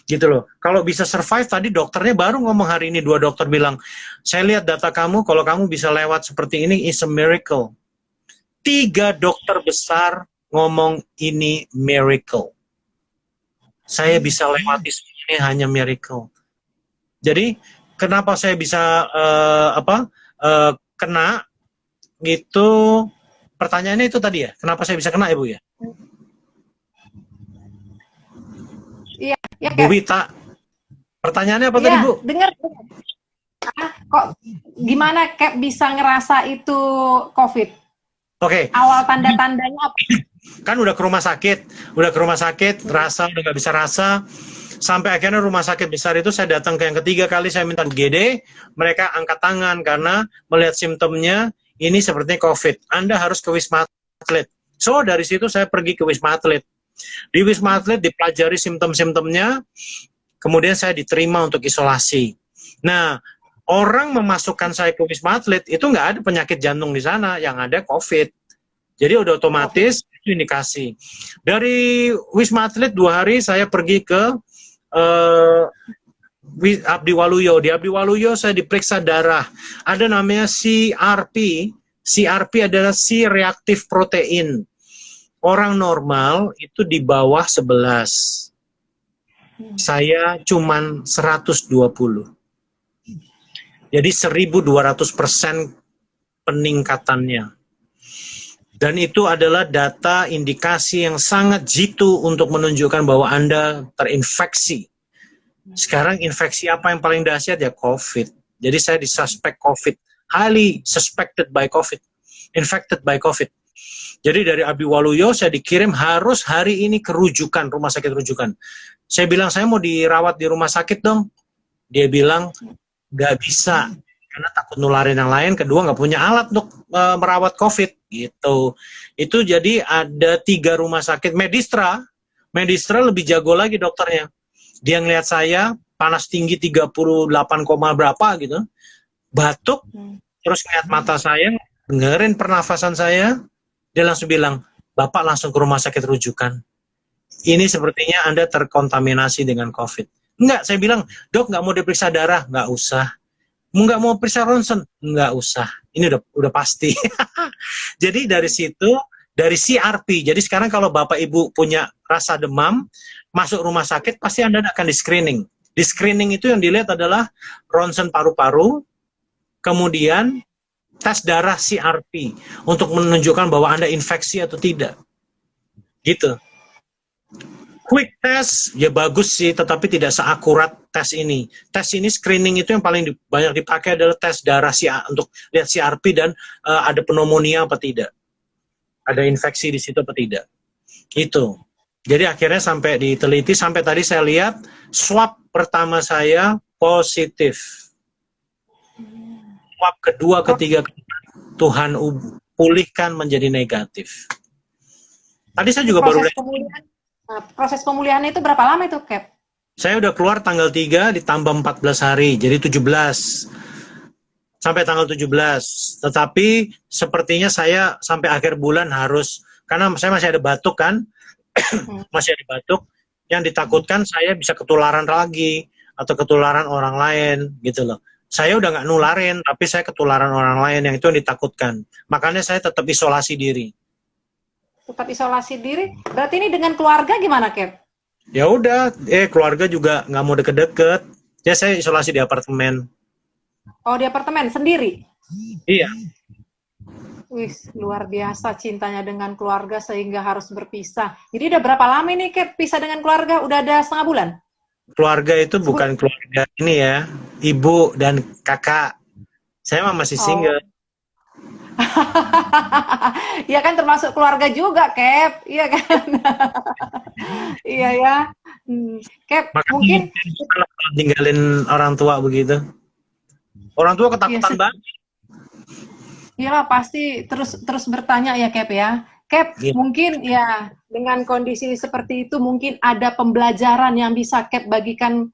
Speaker 2: Gitu loh. Kalau bisa survive, tadi dokternya baru ngomong hari ini, 2 dokter bilang, saya lihat data kamu, kalau kamu bisa lewat seperti ini, is a miracle. 3 dokter besar ngomong ini miracle. Saya bisa lewati ini hanya miracle. Jadi kenapa saya bisa kena gitu? Pertanyaannya itu tadi ya. Kenapa saya bisa kena, Ibu ya?
Speaker 3: Ya,
Speaker 2: Bu
Speaker 3: Cap.
Speaker 2: Wita, pertanyaannya apa tadi,
Speaker 3: Iya,
Speaker 2: Bu?
Speaker 3: dengar. Kok gimana Cap bisa ngerasa itu COVID?
Speaker 2: Oke,
Speaker 3: Awal tanda-tandanya apa?
Speaker 2: kan udah ke rumah sakit, rasa udah nggak bisa rasa, sampai akhirnya rumah sakit besar itu saya datang ke yang ketiga kali, saya minta UGD, mereka angkat tangan karena melihat simptomnya ini sepertinya COVID. Anda harus ke Wisma Atlet. So dari situ saya pergi ke Wisma Atlet. Di Wisma Atlet dipelajari simptom-simptomnya, kemudian saya diterima untuk isolasi. Nah, orang memasukkan saya ke Wisma Atlet itu nggak ada penyakit jantung di sana, yang ada COVID. Jadi udah otomatis itu indikasi. Dari Wisma Atlet 2 hari saya pergi ke Abdi Waluyo. Di Abdi Waluyo saya diperiksa darah. Ada namanya CRP. CRP adalah C-reactive protein. Orang normal itu di bawah 11. Saya cuman 120. Jadi 1200% peningkatannya. Dan itu adalah data indikasi yang sangat jitu untuk menunjukkan bahwa Anda terinfeksi. Sekarang infeksi apa yang paling dahsyat? Ya COVID. Jadi saya disuspek COVID. Highly suspected by COVID. Infected by COVID. Jadi dari Abdi Waluyo saya dikirim harus hari ini ke rujukan, rumah sakit rujukan. Saya bilang, saya mau dirawat di rumah sakit dong. Dia bilang, nggak bisa. Karena takut nularin yang lain, kedua nggak punya alat untuk merawat COVID gitu. Itu jadi ada 3 rumah sakit. Medistra lebih jago lagi dokternya. Dia ngelihat saya panas tinggi 38, berapa gitu, batuk, terus ngeliat mata saya, dengerin pernafasan saya, dia langsung bilang, Bapak langsung ke rumah sakit rujukan. Ini sepertinya Anda terkontaminasi dengan COVID. Enggak, saya bilang, Dok nggak mau diperiksa darah, nggak usah. Nggak mau periksa ronsen, nggak usah. Ini udah pasti. Jadi dari situ, dari CRP. Jadi sekarang kalau Bapak Ibu punya rasa demam, masuk rumah sakit, pasti Anda akan di-screening. Di screening itu yang dilihat adalah ronsen paru-paru, kemudian tes darah CRP untuk menunjukkan bahwa Anda infeksi atau tidak. Gitu. Quick test, ya bagus sih, tetapi tidak seakurat tes ini. Tes ini, screening itu yang paling banyak dipakai adalah tes darah untuk lihat CRP dan ada pneumonia apa tidak. Ada infeksi di situ apa tidak. Itu. Jadi akhirnya sampai diteliti, sampai tadi saya lihat, swab pertama saya positif. Swab kedua, ketiga, Tuhan pulihkan menjadi negatif. Tadi saya juga baru...
Speaker 3: Proses pemulihan itu berapa lama itu, Cap?
Speaker 2: Saya udah keluar tanggal 3 ditambah 14 hari, jadi 17. Sampai tanggal 17. Tetapi sepertinya saya sampai akhir bulan harus, karena saya masih ada batuk kan, masih ada batuk, yang ditakutkan saya bisa ketularan lagi, atau ketularan orang lain, gitu loh. Saya udah nggak nularin, tapi saya ketularan orang lain, yang itu yang ditakutkan. Makanya saya tetap isolasi diri.
Speaker 3: Tetap isolasi diri. Berarti ini dengan keluarga gimana, Cap?
Speaker 2: Ya udah, keluarga juga nggak mau deket-deket. Ya saya isolasi di apartemen.
Speaker 3: Oh, di apartemen sendiri?
Speaker 2: Iya.
Speaker 3: Wih, luar biasa cintanya dengan keluarga sehingga harus berpisah. Jadi udah berapa lama ini, Cap, pisah dengan keluarga? Udah ada setengah bulan?
Speaker 2: Keluarga itu bukan keluarga ini ya, ibu dan kakak. Saya masih single.
Speaker 3: Iya kan termasuk keluarga juga, Cap. Iya kan? Iya ya. Cap,
Speaker 2: Makanya
Speaker 3: mungkin
Speaker 2: kalau tinggalin orang tua begitu. Orang tua ketakutan banget.
Speaker 3: Iyalah pasti terus bertanya ya, Cap ya. Cap, mungkin ya dengan kondisi seperti itu mungkin ada pembelajaran yang bisa Cap bagikan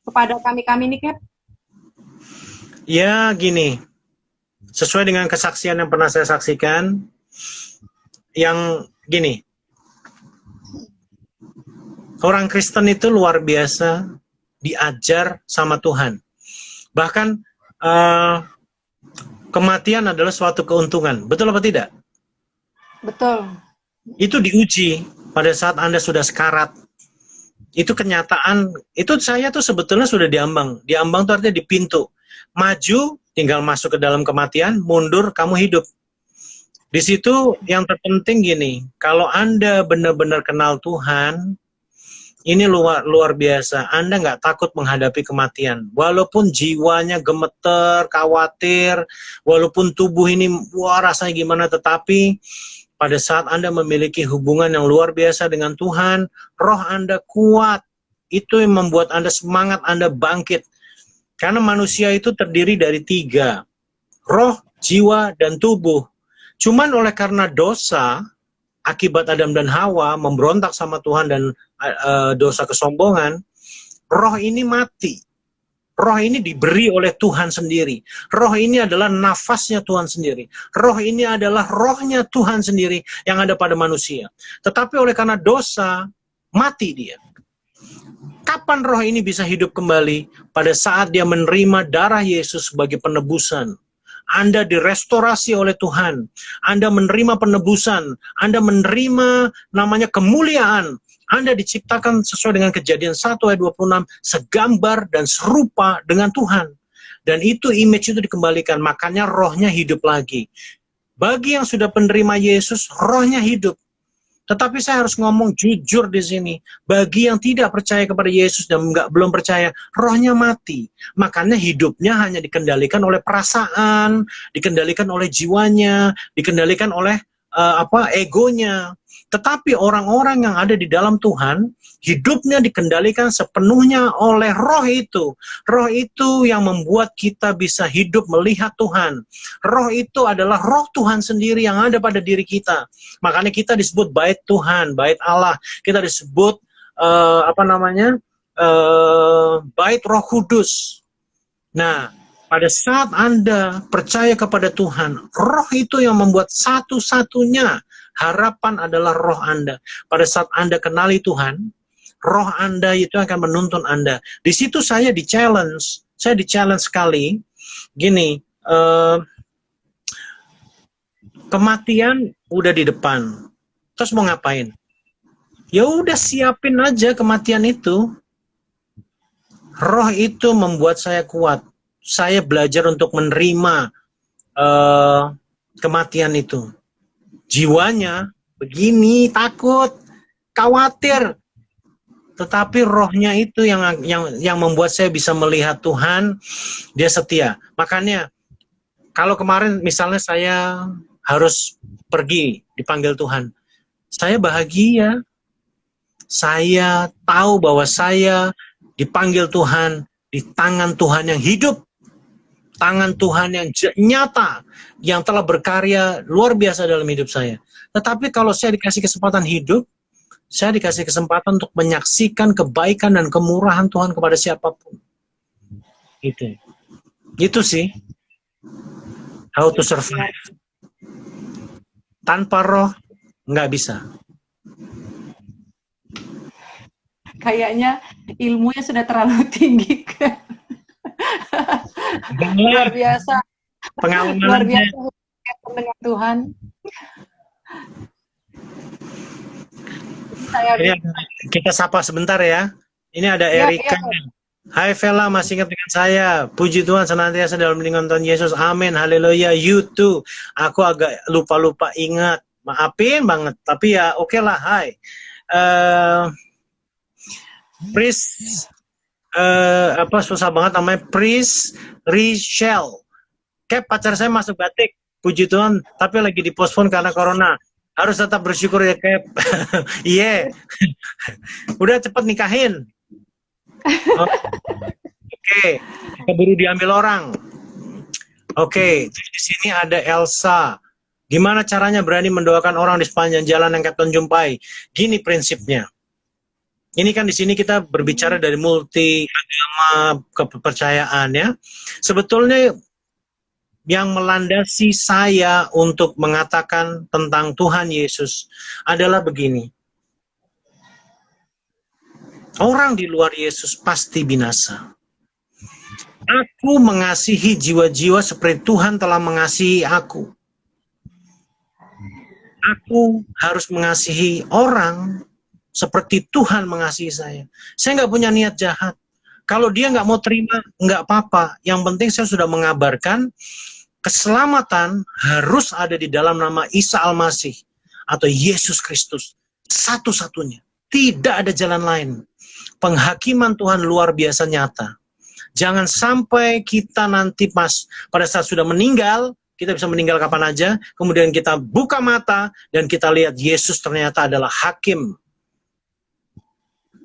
Speaker 3: kepada kami nih, Cap.
Speaker 2: Ya gini. Sesuai dengan kesaksian yang pernah saya saksikan, yang gini, orang Kristen itu luar biasa diajar sama Tuhan. Bahkan kematian adalah suatu keuntungan. Betul apa tidak?
Speaker 3: Betul.
Speaker 2: Itu diuji pada saat Anda sudah sekarat. Itu kenyataan, itu saya tuh sebetulnya sudah diambang. Diambang itu artinya di pintu. Maju, tinggal masuk ke dalam kematian, mundur, kamu hidup. Di situ yang terpenting gini, kalau Anda benar-benar kenal Tuhan, Ini luar biasa. Anda nggak takut menghadapi kematian. Walaupun jiwanya gemeter, khawatir, walaupun tubuh ini wah rasanya gimana, tetapi pada saat Anda memiliki hubungan yang luar biasa dengan Tuhan, roh Anda kuat. Itu yang membuat Anda semangat, Anda bangkit. Karena manusia itu terdiri dari 3. Roh, jiwa, dan tubuh. Cuman oleh karena dosa, akibat Adam dan Hawa memberontak sama Tuhan dan dosa kesombongan, roh ini mati. Roh ini diberi oleh Tuhan sendiri. Roh ini adalah nafasnya Tuhan sendiri. Roh ini adalah rohnya Tuhan sendiri yang ada pada manusia. Tetapi oleh karena dosa, mati dia. Kapan roh ini bisa hidup kembali? Pada saat dia menerima darah Yesus sebagai penebusan. Anda direstorasi oleh Tuhan. Anda menerima penebusan. Anda menerima namanya kemuliaan. Anda diciptakan sesuai dengan Kejadian 1 ayat 26, segambar dan serupa dengan Tuhan. Dan itu image itu dikembalikan, makanya rohnya hidup lagi. Bagi yang sudah penerima Yesus, rohnya hidup. Tetapi saya harus ngomong jujur di sini. Bagi yang tidak percaya kepada Yesus dan belum percaya, rohnya mati. Makanya hidupnya hanya dikendalikan oleh perasaan, dikendalikan oleh jiwanya, dikendalikan oleh egonya. Tetapi orang-orang yang ada di dalam Tuhan, hidupnya dikendalikan sepenuhnya oleh roh itu. Roh itu yang membuat kita bisa hidup melihat Tuhan. Roh itu adalah roh Tuhan sendiri yang ada pada diri kita. Makanya kita disebut bait Tuhan, bait Allah. Kita disebut bait Roh Kudus. Nah, pada saat Anda percaya kepada Tuhan, roh itu yang membuat satu-satunya harapan adalah roh Anda. Pada saat Anda kenali Tuhan, roh Anda itu akan menuntun Anda. Di situ saya di-challenge sekali. Gini, kematian udah di depan. Terus mau ngapain? Ya udah siapin aja kematian itu. Roh itu membuat saya kuat. Saya belajar untuk menerima kematian itu. Jiwanya begini, takut, khawatir. Tetapi rohnya itu yang membuat saya bisa melihat Tuhan, dia setia. Makanya, kalau kemarin misalnya saya harus pergi, dipanggil Tuhan, saya bahagia. Saya tahu bahwa saya dipanggil Tuhan di tangan Tuhan yang hidup. Tangan Tuhan yang nyata, yang telah berkarya luar biasa dalam hidup saya. Tetapi kalau saya dikasih kesempatan hidup, saya dikasih kesempatan untuk menyaksikan kebaikan dan kemurahan Tuhan kepada siapapun. Itu sih. How to survive. Tanpa roh, nggak bisa.
Speaker 3: Kayaknya ilmunya sudah terlalu tinggi. Luar biasa.
Speaker 2: Pengalaman
Speaker 3: luar biasa dengan Tuhan.
Speaker 2: Kita sapa sebentar ya. Ini ada Erika. Ya. Hai Vela, masih ingat dengan saya. Puji Tuhan senantiasa dalam lindungan Tuhan Yesus. Amin. Haleluya. You too. Aku agak lupa-lupa ingat. Maafin banget. Tapi ya oke lah. Hai. Pris susah banget namanya, Pris Richelle. Kayak pacar saya masuk Batik, puji Tuhan, tapi lagi dipospon karena corona. Harus tetap bersyukur ya, Kep. Iya. Udah cepet nikahin. Oke. Keburu diambil orang. Oke. Di sini ada Elsa. Gimana caranya berani mendoakan orang di sepanjang jalan yang Captain jumpai? Gini prinsipnya. Ini kan di sini kita berbicara dari multi agama kepercayaan ya. Sebetulnya yang melandasi saya untuk mengatakan tentang Tuhan Yesus adalah begini. Orang di luar Yesus pasti binasa. Aku mengasihi jiwa-jiwa seperti Tuhan telah mengasihi aku. Aku harus mengasihi orang seperti Tuhan mengasihi saya. Saya nggak punya niat jahat. Kalau dia nggak mau terima, nggak apa-apa. Yang penting saya sudah mengabarkan keselamatan harus ada di dalam nama Isa Al-Masih atau Yesus Kristus. Satu-satunya. Tidak ada jalan lain. Penghakiman Tuhan luar biasa nyata. Jangan sampai kita nanti pada saat sudah meninggal, kita bisa meninggal kapan aja, kemudian kita buka mata dan kita lihat Yesus ternyata adalah hakim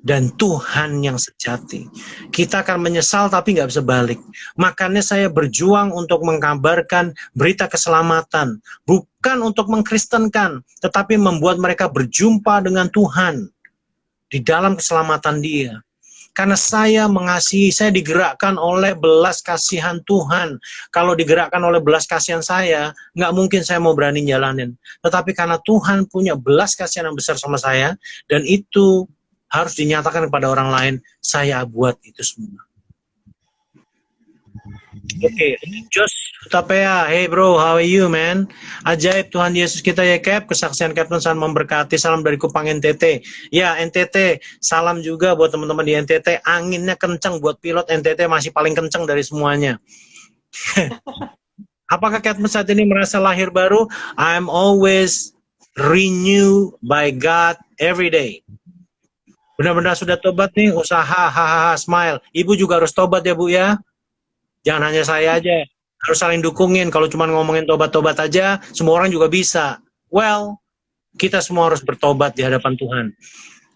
Speaker 2: dan Tuhan yang sejati. Kita akan menyesal tapi nggak bisa balik. Makanya saya berjuang untuk mengkabarkan berita keselamatan. Bukan untuk mengkristenkan, tetapi membuat mereka berjumpa dengan Tuhan di dalam keselamatan Dia. Karena saya mengasihi, saya digerakkan oleh belas kasihan Tuhan. Kalau digerakkan oleh belas kasihan saya, nggak mungkin saya mau berani jalanin. Tetapi karena Tuhan punya belas kasihan yang besar sama saya, dan itu harus dinyatakan kepada orang lain, saya buat itu semua. Oke, Josh Tapea, hey bro, how are you man? Ajaib Tuhan Yesus kita ya Cap, kesaksian Captain sangat memberkati, salam dari Kupang NTT. Ya NTT, salam juga buat teman-teman di NTT, anginnya kencang buat pilot, NTT masih paling kencang dari semuanya. Apakah Captain saat ini merasa lahir baru? I'm always renewed by God every day. Benar-benar sudah tobat nih, usaha, hahaha, smile. Ibu juga harus tobat ya Bu ya. Jangan hanya saya aja, harus saling dukungin. Kalau cuma ngomongin tobat-tobat aja, semua orang juga bisa. Well, kita semua harus bertobat di hadapan Tuhan.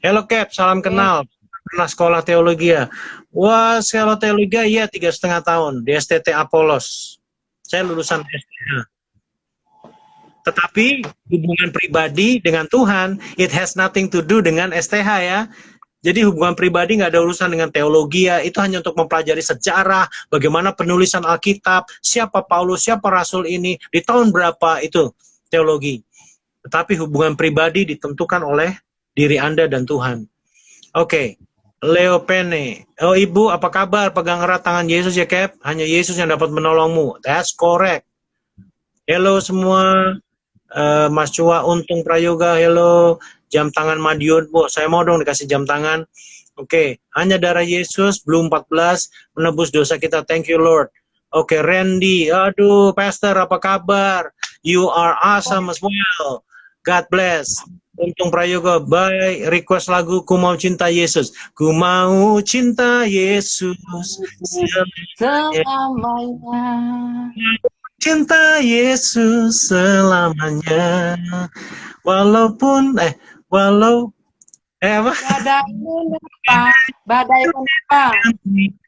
Speaker 2: Hello Cap, salam kenal. Pernah sekolah teologi ya? Wah, sekolah teologi ya 3,5 tahun di STT Apolos. Saya lulusan STH. Tetapi hubungan pribadi dengan Tuhan, it has nothing to do dengan STH ya. Jadi hubungan pribadi nggak ada urusan dengan teologi ya, itu hanya untuk mempelajari sejarah, bagaimana penulisan Alkitab, siapa Paulus, siapa Rasul ini, di tahun berapa itu teologi. Tetapi hubungan pribadi ditentukan oleh diri Anda dan Tuhan. Oke, Leo Pene, oh Ibu apa kabar, pegang erat tangan Yesus ya Cap, hanya Yesus yang dapat menolongmu, that's correct. Hello semua, Mas Cua Untung Prayoga, hello. Jam tangan Madiun, Bu, saya mau dong dikasih jam tangan. Oke, hanya darah Yesus, belum 14, menebus dosa kita, thank you Lord. Oke, Randy, aduh, Pastor, apa kabar? You are awesome as well. God bless. Untung Prayoga, bye, request lagu, Ku Mau Cinta Yesus. Ku mau cinta Yesus
Speaker 3: Selamanya.
Speaker 2: Cinta Yesus selamanya. Walaupun apa?
Speaker 3: Badai menimpa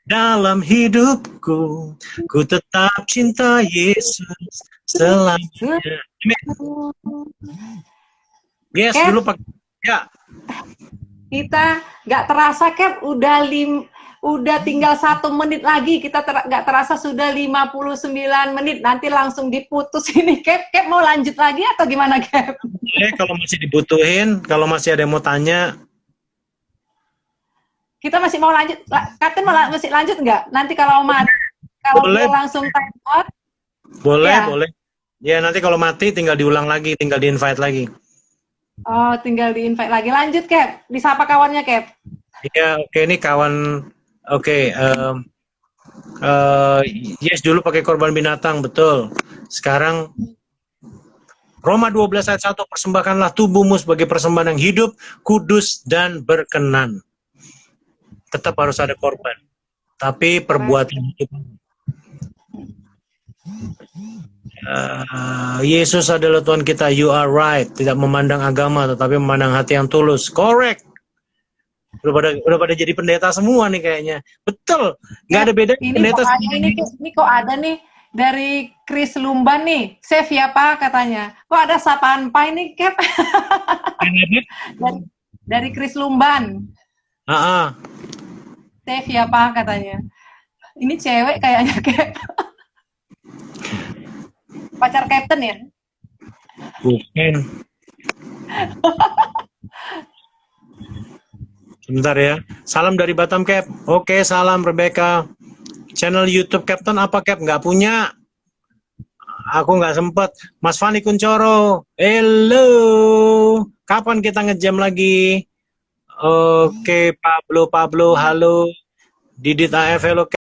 Speaker 2: Dalam hidupku, ku tetap cinta Yesus selamanya. Yes,
Speaker 3: Cap,
Speaker 2: dulu pakai ya.
Speaker 3: kita nggak terasa Cap, udah tinggal 1 menit lagi, kita nggak terasa sudah 59 menit, nanti langsung diputus ini. Cap mau lanjut lagi atau gimana Cap?
Speaker 2: Kalau masih dibutuhin, kalau masih ada yang mau tanya.
Speaker 3: Kita masih mau lanjut, Kapten masih lanjut nggak? Nanti kalau
Speaker 2: Boleh.
Speaker 3: dia langsung time out.
Speaker 2: Boleh,
Speaker 3: Ya.
Speaker 2: boleh. Ya, nanti kalau mati tinggal diulang lagi, tinggal di-invite lagi.
Speaker 3: Oh, tinggal di-invite lagi. Lanjut Cap, disapa kawannya Cap.
Speaker 2: Ya, oke, ini kawan. Oke, yes dulu pakai korban binatang, betul. Sekarang Roma 12 ayat 1, persembahkanlah tubuhmu sebagai persembahan yang hidup, kudus, dan berkenan. Tetap harus ada korban. Tapi perbuatan hidup. Yesus adalah Tuhan kita, you are right. Tidak memandang agama, tetapi memandang hati yang tulus. Correct. Udah pada jadi pendeta semua nih kayaknya. Betul. Nggak ada beda.
Speaker 3: Ini
Speaker 2: Pendeta
Speaker 3: ini kok ada nih dari Chris Lumban nih. Save ya Pak katanya. Kok ada sapaan Pak ini Cap? dari Chris Lumban. Save ya Pak katanya. Ini cewek kayaknya Cap. Pacar Captain ya?
Speaker 2: Bukan. Sebentar ya. Salam dari Batam Cap. Oke, salam Rebecca. Channel YouTube Captain apa Cap? Nggak punya. Aku nggak sempet. Mas Fani Kuncoro. Hello. Kapan kita ngejam lagi? Oke, Pablo. Halo. Didit AF, hello.